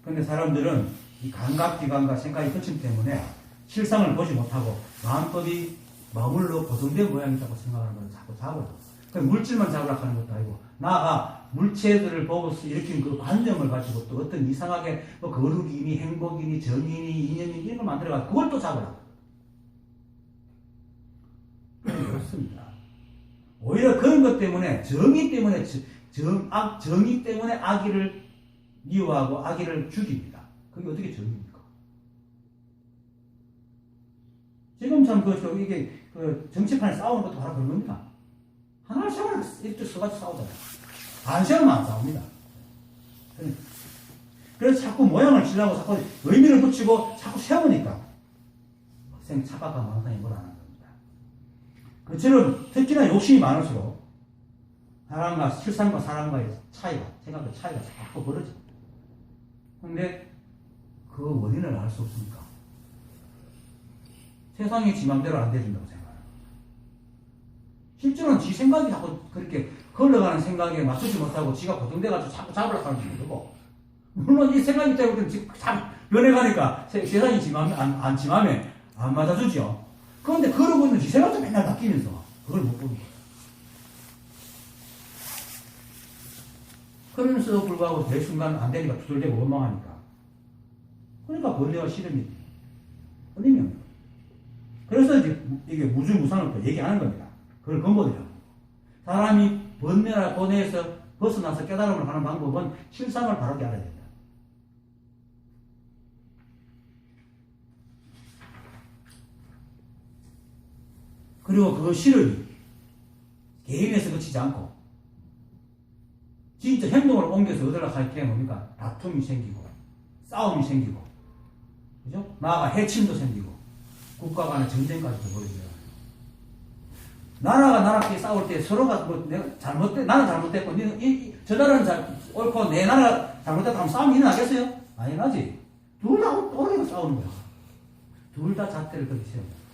그런데 사람들은 이 감각기관과 생각의 거침 때문에 실상을 보지 못하고 마음법이 마음으로 고정된 모양이라고 생각하는 걸 자꾸 잡으려고. 물질만 잡으려고 하는 것도 아니고 나아가 물체들을 보고서 일으킨 그 관념을 가지고 또 어떤 이상하게 거룩이니 행복이니 정의니 인연이니 이런 걸 만들어가지고 그걸 또 잡으려고. 그렇습니다. 오히려 그런 것 때문에 정의 때문에 악의를 미워하고 악의를 죽입니다. 그게 어떻게 정의입니까? 지금처럼 이게 정치판에 싸우는 것도 바로 그런 겁니다. 하나를 세워서 이렇게 서가지고 싸우잖아요. 안 세우면 안 싸웁니다. 그래서 자꾸 모양을 지려고 자꾸 의미를 붙이고 자꾸 세우니까 착각과 망상이 뭐라는 겁니다. 그처럼 특히나 욕심이 많을수록 사람과 실상과 사람과의 생각의 차이가 자꾸 벌어집니다. 근데 그 원인을 알 수 없으니까 세상이 지 맘대로 안 돼준다고 생각해요. 실제로는 지 생각이 자꾸 그렇게 흘러가는 생각에 맞추지 못하고 지가 고정돼가지고 자꾸 잡으려고 하는 줄 모르고 물론 이 생각이 때문에 참 변해가니까 세상이 지 맘에 안 맞아주죠. 그런데 그러고 있는 지 생각도 맨날 바뀌면서 그걸 못 보는 거예요. 그러면서도 불구하고 될 순간 안 되니까 두들대고 원망하니까. 그러니까 번뇌와 시름이 끊이면. 그래서 이게 무주무상을 또 얘기하는 겁니다. 그걸 근본이라고. 사람이 번뇌에서 벗어나서 깨달음을 하는 방법은 실상을 바르게 알아야 된다. 그리고 그 실력이 개인에서 그치지 않고 진짜 행동을 옮겨서 얻으려고 할 때 뭡니까? 다툼이 생기고 싸움이 생기고 그죠? 나아가 해침도 생기고 국가 간의 전쟁까지도 벌어져요. 나라가 나라끼리 싸울 때 서로가 뭐 내가 나는 잘못됐고 저 나라는 옳고 내 나라가 잘못됐다 하면 싸움이 일어나겠어요? 안 일어나지. 둘 다 오래가 싸우는 거야. 둘 다 잣대를 그렇게 세우는 거야.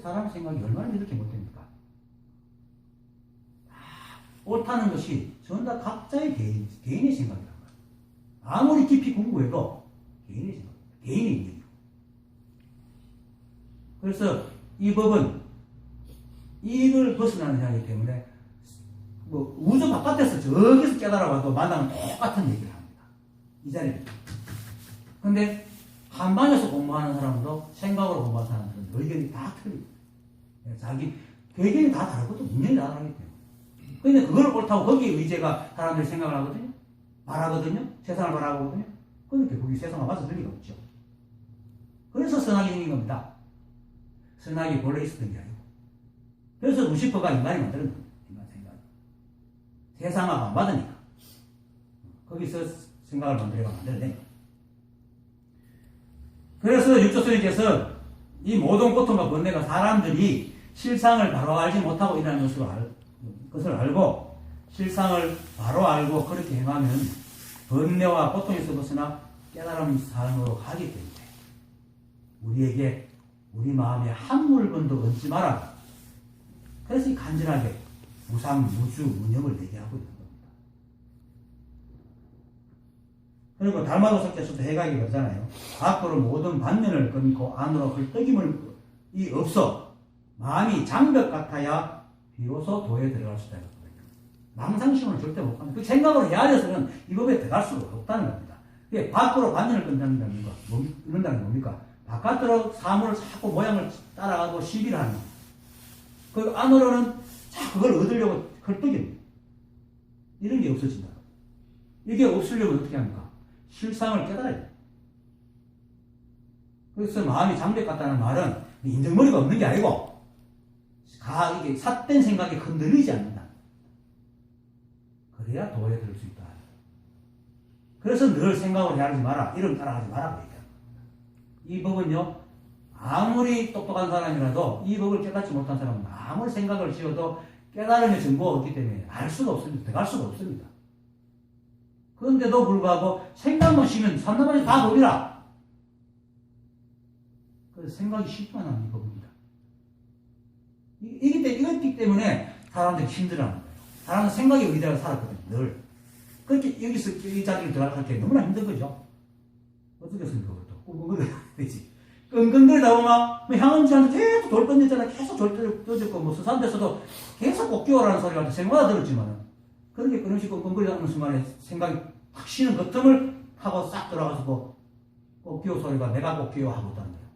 사람 생각이 얼마나 이렇게 못됩니까? 옳다는 것이 전부 다 각자의 개인의 생각이란 말이야. 아무리 깊이 공부해도 개인의 생각, 개인의 인격이고. 그래서 이 법은 이를 벗어나는 이야기 때문에 뭐 우주 바깥에서 저기서 깨달아봐도 만나면 똑같은 얘기를 합니다. 이 자리에. 근데 한반에서 공부하는 사람도 생각으로 공부하는 사람들은 의견이 다 틀립니다. 자기 의견이 다 다르거든. 문제이 다 다르기 때문에. 근데 그걸 옳다고 거기에 의제가 사람들이 생각을 하거든요. 말하거든요. 세상을 바라보거든요. 그러니까 거기 세상과 맞을 리가 없죠. 그래서 선악이 생긴 겁니다. 선악이 본래 있었던 게 아니고. 그래서 루시퍼가 인간이 만드는 겁니다. 인간 생각. 세상하고 안 맞으니까. 거기서 생각을 만들어낸 거예요. 그래서 육조스님께서 이 모든 고통과 번뇌가 사람들이 실상을 바로 알지 못하고 일어나는 것을 알고 실상을 바로 알고 그렇게 행하면 번뇌와 고통에서 벗어나 깨달음 삶으로 가기 때문에 우리에게 우리 마음에 한 물건도 얹지 마라. 그래서 이 간절하게 무상, 무주, 무념을 얘기하고 있는 겁니다. 그리고 달마도석자서도 해각이 그러잖아요. 밖으로 모든 반면을 끊고 안으로 헐떡임이 없어 마음이 장벽 같아야 비로소 도에 들어갈 수 있다는 거예요. 망상심을 절대 못 합니다. 그 생각으로 헤아려서는 이 법에 들어갈 수가 없다는 겁니다. 그게 밖으로 반면을 끊는다는 거, 끊는다는 게 뭡니까? 바깥으로 사물을 자꾸 모양을 따라가고 시비를 하는 거예요. 그 안으로는 자꾸 그걸 얻으려고 헐떡입니다. 이런 게 없어진다. 이게 없으려면 어떻게 합니까? 실상을 깨달아야 돼요. 그래서 마음이 장벽 같다는 말은 인정머리가 없는 게 아니고 이게 삿된 생각이 흔들리지 않는다. 그래야 도에 들을 수 있다. 그래서 늘 생각을 헤아리지 마라. 이름 따라가지 마라고 얘기합니다. 이 법은요, 아무리 똑똑한 사람이라도 이 법을 깨닫지 못한 사람은 아무리 생각을 지어도 깨달음의 증거가 없기 때문에 알 수가 없습니다. 들어갈 수가 없습니다. 그런데도 불구하고 생각만 쉬면 산나마지 다 법이라. 그래서 생각이 쉽지만 않은 이 법입니다. 이겼기 때문에 사람들이 힘들어하는 거예요. 사람은 생각에 의대로 살았거든요. 늘. 그렇게 여기서 이 자리를 들어갈 때 너무나 힘든 거죠. 어떻겠습니까? 그것도. 끙끙거려야 되지. 끙끙거리다 보면 향은지한테 계속 돌 던졌잖아요. 계속 돌 던졌고 뭐 수산대에서도 계속 꽃기호라는 소리가 생마다 들었지만은 그렇게 끊임없이 끙끙거리는 순간에 생각이 탁 쉬는 그 틈을 타고 싹 들어가서 꽃기호 소리가 내가 꽃기호 하고 있다는 거예요.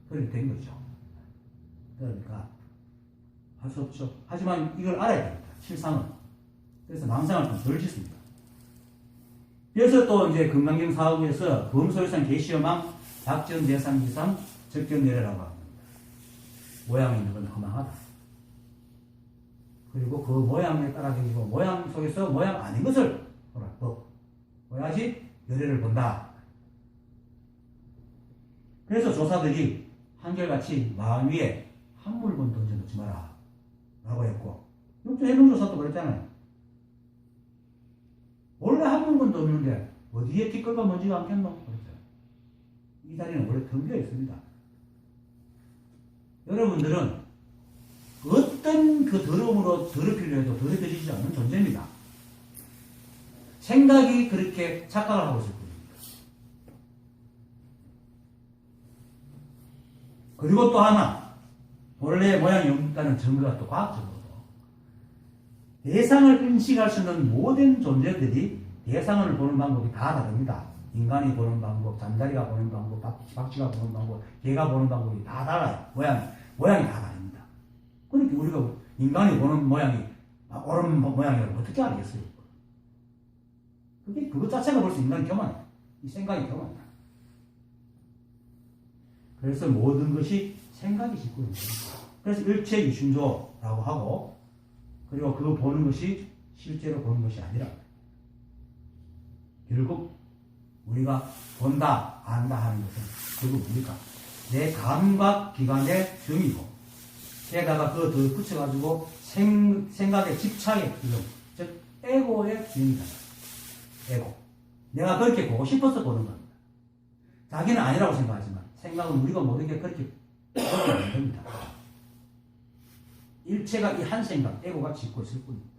그렇게 된 거죠. 그러니까 할 수 없죠. 하지만 이걸 알아야 됩니다. 실상은. 그래서 망상을 좀 덜 짓습니다. 그래서 또 이제 금강경 사업에서 범소유상 계시어망 작전대상기상 적견내려라고 합니다. 모양이 있는 건 허망하다. 그리고 그 모양에 따라 생기고 모양 속에서 모양 아닌 것을 보야지 열애를 본다. 그래서 조사들이 한결같이 마음 위에 한 물건 던져놓지 마라 라고 했고 육조 해명조사도 그랬잖아요. 원래 한 물건 던졌는데 어디에 티끌과 먼지가 않겠노? 그랬어요. 이 자리는 원래 텅비어 있습니다. 여러분들은 어떤 그 더러움으로 더럽히려 해도 더럽혀지지 않는 존재입니다. 생각이 그렇게 착각을 하고 있을 겁니다. 그리고 또 하나, 본래 모양이 없다는 증거가 또 과학적으로도 대상을 인식할 수 있는 모든 존재들이 대상을 보는 방법이 다 다릅니다. 인간이 보는 방법, 잠자리가 보는 방법, 박쥐가 보는 방법, 개가 보는 방법이 다 달라요. 모양이 다 다릅니다. 그러니까 우리가 인간이 보는 모양이 옳은 모양이라고 어떻게 알겠어요? 그것 자체가 벌써 인간이 교만해요. 이 생각이 교만해요. 그래서 모든 것이 생각이 짓고 있는 거예요. 그래서 일체 유심조라고 하고, 그리고 그거 보는 것이 실제로 보는 것이 아니라 결국 우리가 본다, 안다 하는 것은 결국 뭡니까? 내 감각기관의 정이고, 게다가 그거 더 붙여가지고 생각의 집착의 기능, 즉 에고의 기능이다. 에고. 내가 그렇게 보고 싶어서 보는 겁니다. 자기는 아니라고 생각하지만 생각은 우리가 모든 게 그렇게 보면 안 됩니다. 일체가 이 한 생각, 에고가 짓고 있을 뿐입니다.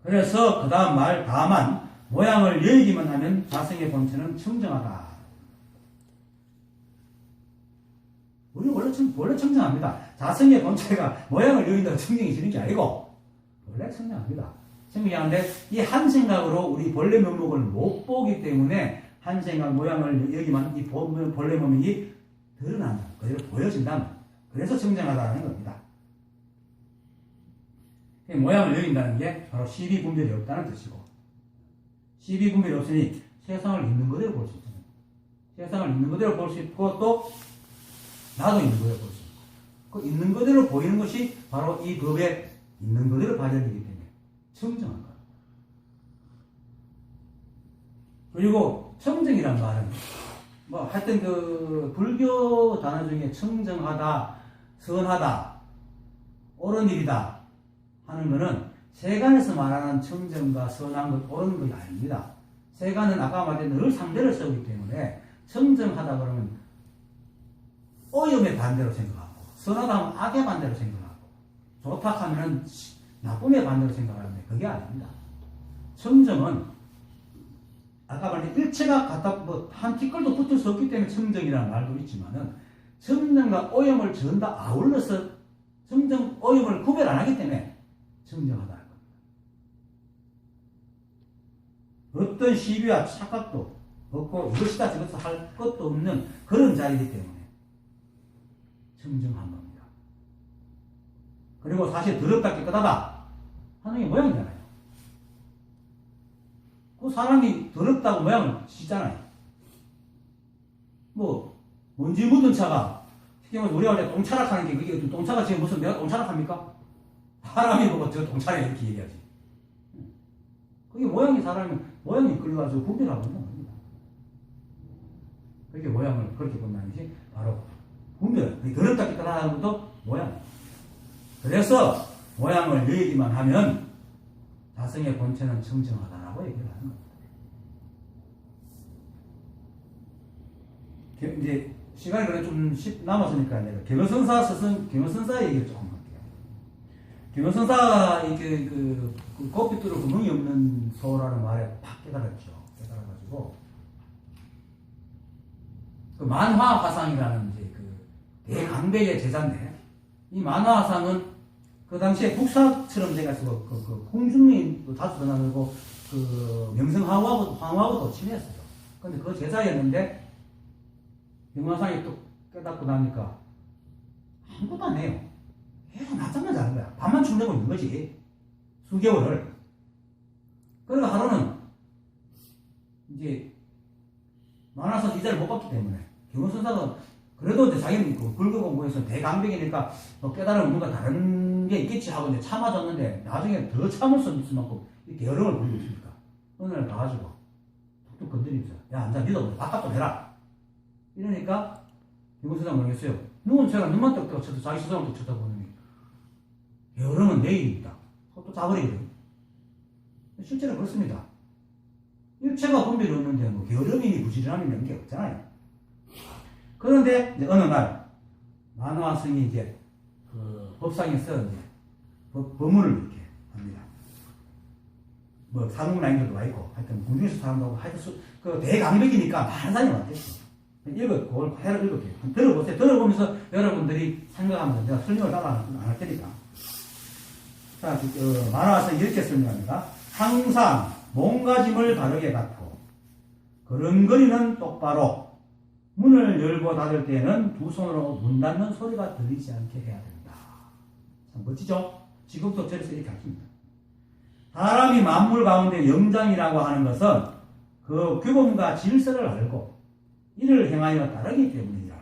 그래서 그 다음 말, 다만 모양을 여기만 하면 자성의 본체는 청정하다. 우리는 원래 청정합니다. 자성의 본체가 모양을 여긴다고 청정이 지는 게 아니고 원래 청정합니다. 청정하는데 이 한 생각으로 우리 본래 면목을 못 보기 때문에 한 생각 모양을 여기만 이 본래 면목이 드러난다. 그대로 보여진다. 그래서 청정하다는 겁니다. 모양을 여긴다는 게 바로 시비분별이 없다는 뜻이고, 시비분별이 없으니 세상을 있는 그대로 볼 수 있잖아요. 세상을 있는 그대로 볼 수 있고 또 나도 있는 그대로 볼 수 있고, 그 있는 그대로 보이는 것이 바로 이 법에 있는 그대로 발현되기 때문에 청정한 거예요. 그리고 청정이란 말은 뭐 하여튼 그 불교 단어 중에 청정하다, 선하다, 옳은 일이다 하는 것은 세간에서 말하는 청정과 선한 것, 옳은 것이 아닙니다. 세간은 아까 말했던 늘 상대를 쓰기 때문에 청정하다 그러면 오염의 반대로 생각하고, 선하다 하면 악의 반대로 생각하고, 좋다 하면 나쁨의 반대로 생각하는데 그게 아닙니다. 청정은 아까 말한 일체가 갖다 한 티끌도 붙을 수 없기 때문에 청정이라는 말도 있지만은 청정과 오염을 전부 다 아울러서 청정, 오염을 구별 안 하기 때문에 청정하다는 겁니다. 어떤 시비와 착각도 없고 이것이다 저것이다 할 것도 없는 그런 자리이기 때문에 청정한 겁니다. 그리고 사실 더럽다 깨끗하다 하는 게 모양이잖아요. 그 사람이 더럽다고 모양을 짓잖아요. 뭐 먼지 묻은 차가 특히 우리가 원래 똥차락하는 게 그게 똥차가 지금 무슨 내가 똥차락합니까? 사람이 보고 저 똥차래 이렇게 얘기하지. 그게 모양이 사람이 모양이 끌려가지고 분별하고 있는 겁니다. 그렇게 모양을 그렇게 본다는 것이 바로 분별. 더럽다 깨끗하다는 것도 모양. 그래서 모양을 여기만 하면 자성의 본체는 청정하다라고 얘기를 하는 겁니다. 이제 시간이 그래 좀 남았으니까 내가 경허선사 얘기를 조금 할게요. 경허선사가 이렇게 그 고삐 뚫어 구멍이 없는 소라는 말에 팍 깨달았죠. 깨달아가지고 그 만화화상이라는 이제 그 대강백의 제자인데, 이 만화화상은 그 당시에 국사처럼 돼가지고 그 홍준민도 다수 전하고 그 명성황후하고도 친했어요. 근데 그 제자였는데 경화상이 또 깨닫고 나니까 아무것도 안 해요. 계속 낮잠만 자는 거야. 밤만 축내고 있는 거지. 수개월을. 그러니까 하루는 이제 만화선 이자를 못 받기 때문에 경호선사가 그래도 이제 자기는 그 불교 공부에서 대강백이니까 뭐 깨달으면 뭔가 다른 게 있겠지 하고 이제 참아줬는데 나중에 더 참을 수 있을 만큼 이렇게 여름을 부리고 있으니까 어느 날 가가지고 툭툭 건드리면서 야 앉아 니도 바깥 좀 해라 이러니까 경호선사가 모르겠어요. 누군 제가 눈만 떡떡 쳐도 자기 스스로 또 쳐다보더니 여름은 내일입니다. 또 자버리거든요. 실제로 그렇습니다. 일체가 분별이 없는데 뭐 여름이니 부지런함이 이런 게 없잖아요. 그런데 이제 어느 날 만화성이 이제 그 법상에서 이제 법문을 이렇게 합니다. 뭐 사문라인들도 와 있고 하여튼 궁중에서 사람도 하고 하여튼 그 대강백이니까 많은 사람이 왔겠어. 그걸 해를 읽을게요. 들어보세요. 들어보면서 여러분들이 생각하면서 내가 설명을 따로 안 할 테니까. 자, 만화성이 이렇게 설명합니다. 항상 몸가짐을 바르게 갖고 걸음걸이는 똑바로 문을 열고 닫을 때에는 두 손으로 문 닫는 소리가 들리지 않게 해야 된다. 참 멋지죠? 지금도 저래서 이렇게 하십니다. 사람이 만물 가운데 영장이라고 하는 것은 그 규범과 질서를 알고 이를 행하여 따르기 때문이라.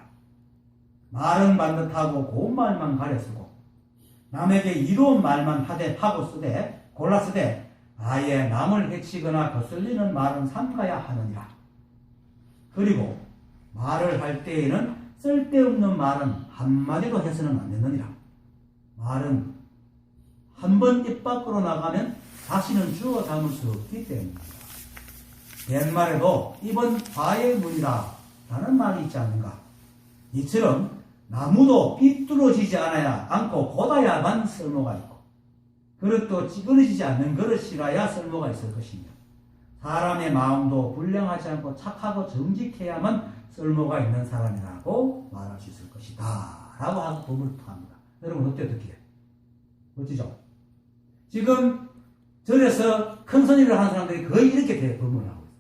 말은 반듯하고 고운 말만 가려 쓰고 남에게 이로운 말만 하고 쓰되 골라 쓰되 아예 남을 해치거나 거슬리는 말은 삼가야 하느니라. 그리고 말을 할 때에는 쓸데없는 말은 한마디도 해서는 안 되느니라. 말은 한 번 입 밖으로 나가면 다시는 주워 담을 수 없기 때문이다. 옛말에도 입은 화의 문이라 라는 말이 있지 않는가. 이처럼 나무도 삐뚤어지지 않고 곧아야만 쓸모가 있고 그릇도 찌그러지지 않는 그릇이라야 쓸모가 있을 것이며 사람의 마음도 불량하지 않고 착하고 정직해야만 쓸모가 있는 사람이라고 말할 수 있을 것이다 라고 하고 법을 합니다. 여러분 어때요? 듣기에 멋지죠? 지금 절에서 큰 선임을 하는 사람들이 거의 이렇게 대법문을 하고 있습니다.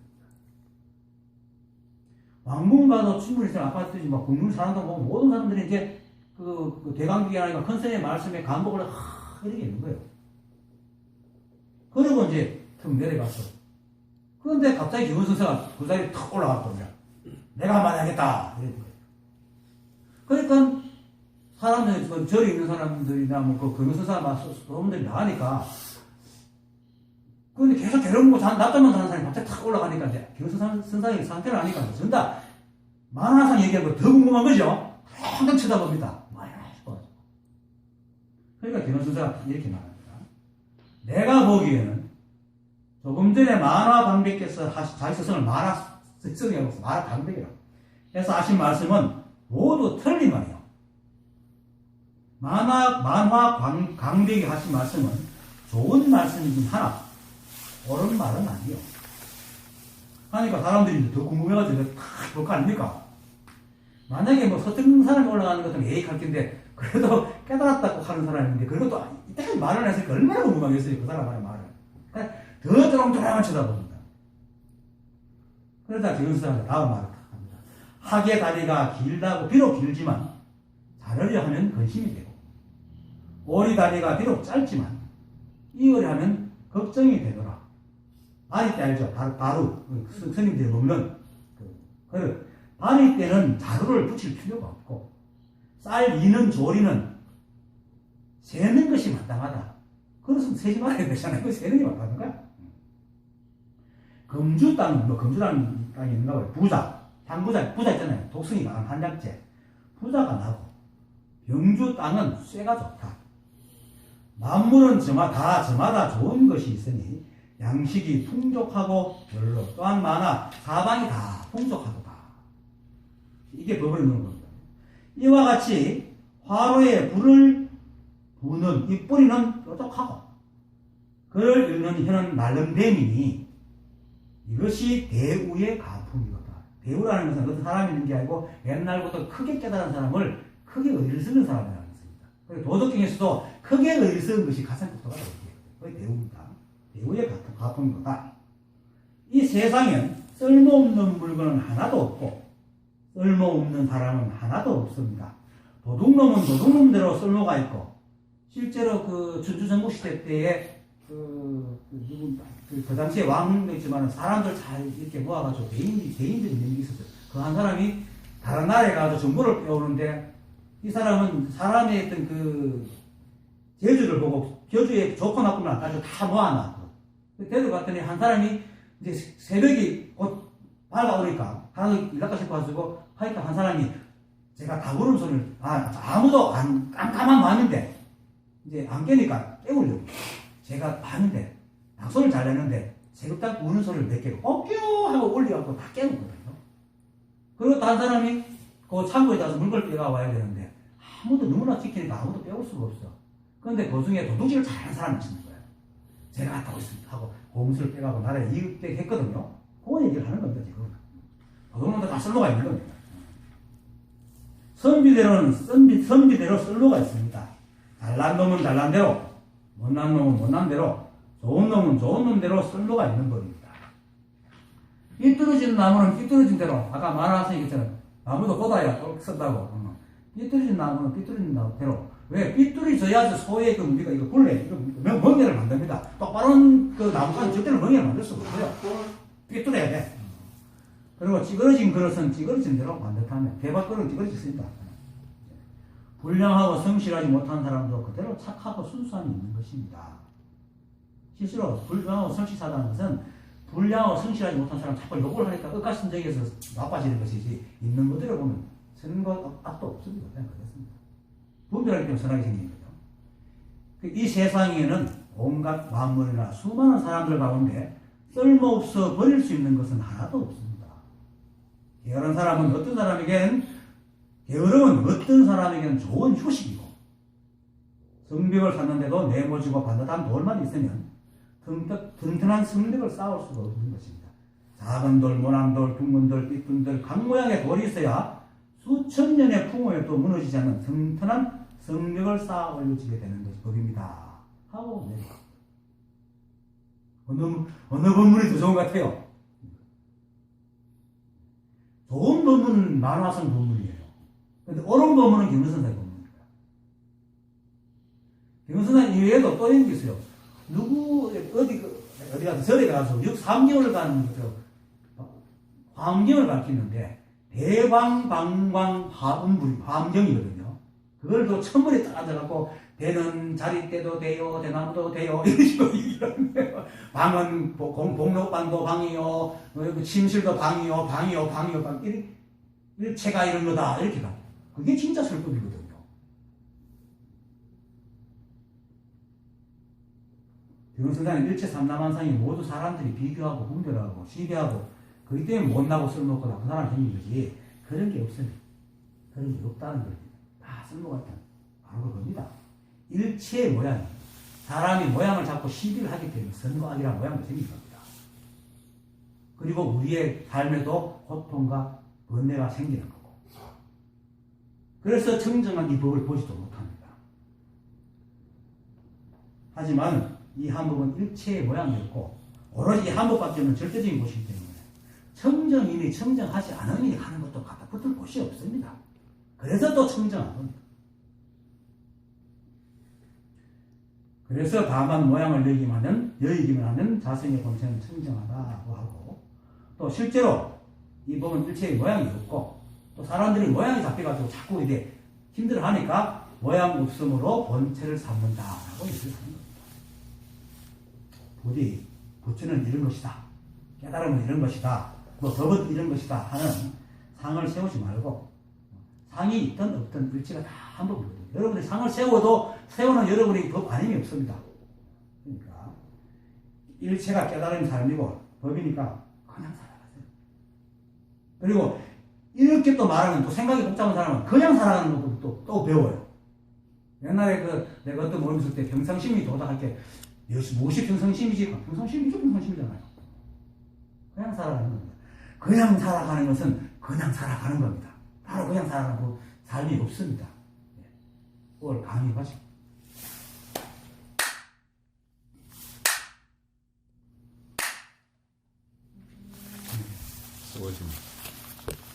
왕궁 가도 충분히 아파트지 막 국민 사람도 보고 모든 사람들이 이제 그 대강국이 하니까 큰 선생의 말씀에 감복을 이렇게 있는 거예요. 그리고 이제 툭 내려갔어. 그런데 갑자기 김원선생가 그 자리에 탁 올라갔거든요. 내가 한마디 하겠다. 이랬는 거예요. 그러니까 사람들, 절에 있는 사람들이나 뭐 그 김원선생 말씀들이 나가니까 그런데 계속 괴로운 낮잠만 자는 사람이 갑자기 탁 올라가니까 이제 김원선생이 상태를 하니까 전다 만화상 얘기하고 더 궁금한 거죠. 항상 쳐다봅니다. 그러니까 김원선생가 이렇게 말합니다. 내가 보기에는 조금 전에 만화 강백께서 자기 스승을 만화 스승이라고 만화 강백이라고 해서 하신 말씀은 모두 틀린 말이에요. 만화 강백이 하신 말씀은 좋은 말씀이긴 하나 옳은 말은 아니에요. 그러니까 사람들이 더 궁금해가지고 탁 볼 거 아닙니까? 만약에 뭐 서특 사람이 올라가는 것은 에이 할 텐데 그래도 깨달았다고 하는 사람인데 그것도 이때까지 말을 했으니까 얼마나 궁금하겠어요. 그 사람의 말을. 그러니까 더 조롱조롱한 쳐다봅니다. 그러다 김원선생은 다음 말을 합니다. 학의 다리가 길다고 비록 길지만 자르려 하면 근심이 되고 오리 다리가 비록 짧지만 이으려 하면 걱정이 되더라. 바리 때 알죠? 바로 스님들이 먹는 그릇. 바리 때는 자루를 붙일 필요가 없고 쌀 이는 조리는 세는 것이 마땅하다. 그것은 세지 말아야 되잖아요. 그 세는 게 마땅한 거야. 금주 땅, 금주 땅이 있는가 봐요. 부자 있잖아요. 독성이 강한 한약재. 부자가 나고 병주 땅은 쇠가 좋다. 만물은 저마다 좋은 것이 있으니 양식이 풍족하고 별로 또한 많아 사방이 다 풍족하도다. 이게 법을 넣는 겁니다. 이와 같이 화로에 불을 부는 이 뿌리는 뾰족하고 그를 읽는 혀는 말름뱀이니 이것이 대우의 가풍이거다. 대우라는 것은 어떤 사람이 있는 게 아니고 옛날부터 크게 깨달은 사람을 크게 의를 쓰는 사람이라고 했습니다. 그리고 도덕경에서도 크게 의를 쓰는 것이 가장 좋다고 얘기해요. 그게 대우입니다. 대우의 가풍이거다. 이 세상엔 쓸모없는 물건은 하나도 없고 쓸모없는 사람은 하나도 없습니다. 도둑놈은 도둑놈대로 쓸모가 있고 실제로 그 춘추전국시대 때에 그 당시에 왕도 있지만 사람들 잘 이렇게 모아가지고 대인들이 있는 게 있었어요. 그 한 사람이 다른 나라에 가서 정보를 빼오는데 이 사람은 사람의 어떤 그 재주를 보고 교주의 좋고 나쁨을 안 가지고 다 모아놨고 데려갔더니 한 사람이 이제 새벽이 곧 밝아오니까 하나 일났다 싶어가지고 하니까 한 사람이 제가 다 부르는 소리를 아무도 안 깜깜한 밤인데 이제 안 깨니까 깨우려고 제가 밤인데 낙소를 잘 내는데 새벽딱 우는 소리를 몇 개고 뼈 하고 올려갖고 다 깨우거든요. 그리고 또 한 사람이 그 창고에 가서 물건을 빼가 와야 되는데 아무도 너무나 지키니까 아무도 빼올 수가 없어. 그런데 그 중에 도둑질을 잘하는 사람이 있는 거예요. 제가 갔다 오겠습니다 하고 고무줄을 빼가고 나라에 이익했거든요. 그거 얘기를 하는 겁니다 지금. 도둑놈들 다 쓸모가 있는 겁니다. 선비대로는 선비대로 쓸모가 있습니다. 잘난 놈은 잘난 대로, 못난 놈은 못난 대로, 좋은 놈은 좋은 놈대로 쓸모가 있는 법입니다. 삐뚤어진 나무는 삐뚤어진 대로, 아까 만화선생님 했잖아요. 나무도 꽂아야 쓴다고. 삐뚤어진 나무는 삐뚤어진 대로. 왜? 삐뚤어져야지 소의 그 우리가 이거 굴레, 이거 멍게를 만듭니다. 똑바른 그 나무가 절대로 멍게를 만들 수가 없어요. 삐뚤어야 돼. 그리고 찌그러진 그릇은 찌그러진 대로 반듯하면 대박그릇은 찌그러졌습니다. 불량하고 성실하지 못한 사람도 그대로 착하고 순수함이 있는 것입니다. 실제로 불량하고 성실하다는 것은 불량하고 성실하지 못한 사람 자꾸 욕을 하니까 억가심정에서 나빠지는 것이지 있는 그대로 보면 쓰는 것 악도 없습니다. 그냥 그렇습니다. 분별하기 때문에 선하게 생긴 거죠. 이 세상에는 온갖 만물이나 수많은 사람들 가운데 쓸모없어 버릴 수 있는 것은 하나도 없습니다. 게으른 사람은 어떤 사람에겐 게으름은 어떤 사람에게는 좋은 휴식이고 성벽을 쌓는데도 네모지고 반듯한 돌만 있으면 튼튼한 성벽을 쌓을 수가 없는 것입니다. 작은 돌, 모난 돌, 둥근 돌, 삐뚤 돌, 각 모양의 돌이 있어야 수천 년의 풍요에도 무너지지 않는 튼튼한 성벽을 쌓아 올려지게 되는 것이 법입니다. 하고 어느 법문이 더 좋은 것 같아요? 좋은 법문은 만화성 법문이에요. 근데 옳은 법문은 경선사의 법문입니다. 경선사 이외에도 또 있는 게 있어요. 어디 가서 절에 가서 3개월간 화엄경을 밝히는데 대방방광 화엄경이거든요. 그걸 또 천문에 딱 앉아갖고 대는 자릿대도 돼요, 대나무도 돼요 이런 식으로 얘기하는 거예요. 방은 복록방도 방이요, 침실도 방이요, 방이요, 방이요, 방 일체가 이런 거다 이렇게 가. 그게 진짜 설법이거든요. 경선사는 일체 삼남한상이 모두 사람들이 비교하고 분별하고 시비하고 그렇기 때문에 못나고 쓸모없고 나쁜 사람이 생긴 거지 그런 게 없습니다. 그런 게 없다는 거예요. 다 쓸모가 있다. 바로 그겁니다. 일체의 모양, 사람이 모양을 잡고 시비를 하기 때문에 선과 악이라는 모양이 생긴 겁니다. 그리고 우리의 삶에도 고통과 번뇌가 생기는 거고. 그래서 청정한 이 법을 보지도 못합니다. 하지만 이 한법은 일체의 모양이었고 오로지 이 한법밖에 없는 절대적인 것이기 때문에 청정인이 청정하지 않으니 하는 것도 갖다 붙을 곳이 없습니다. 그래서 또 청정한 겁니다. 그래서 다만 모양을 여의기만 하는 자성의 본체는 청정하다고 하고 또 실제로 이 법은 일체의 모양이 없고 또 사람들이 모양이 잡혀가지고 자꾸 이제 힘들어하니까 모양 없음으로 본체를 삼는다라고 얘기를 하는 겁니다. 부디 부처는 이런 것이다. 깨달음은 이런 것이다. 뭐 법은 이런 것이다 하는 상을 세우지 말고 상이 있든 없든 일체가 다 한 법이거든요. 여러분이 상을 세워도 세우는 여러분이 법 아님이 없습니다. 그러니까 일체가 깨달은 삶이고 법이니까 그냥 살아가세요. 그리고 이렇게 또 말하면 또 생각이 복잡한 사람은 그냥 살아가는 것도 또 배워요. 옛날에 내가 어떤 모임 있을 때 평상심이 도닥할 때 무엇이 평상심이지? 평상심이죠, 평상심이잖아요. 그냥 살아가는 겁니다. 그냥 살아가는 것은 그냥 살아가는 겁니다. 바로 그냥 살아가고 삶이 없습니다. 그걸 강의하시고. 수고하십니다.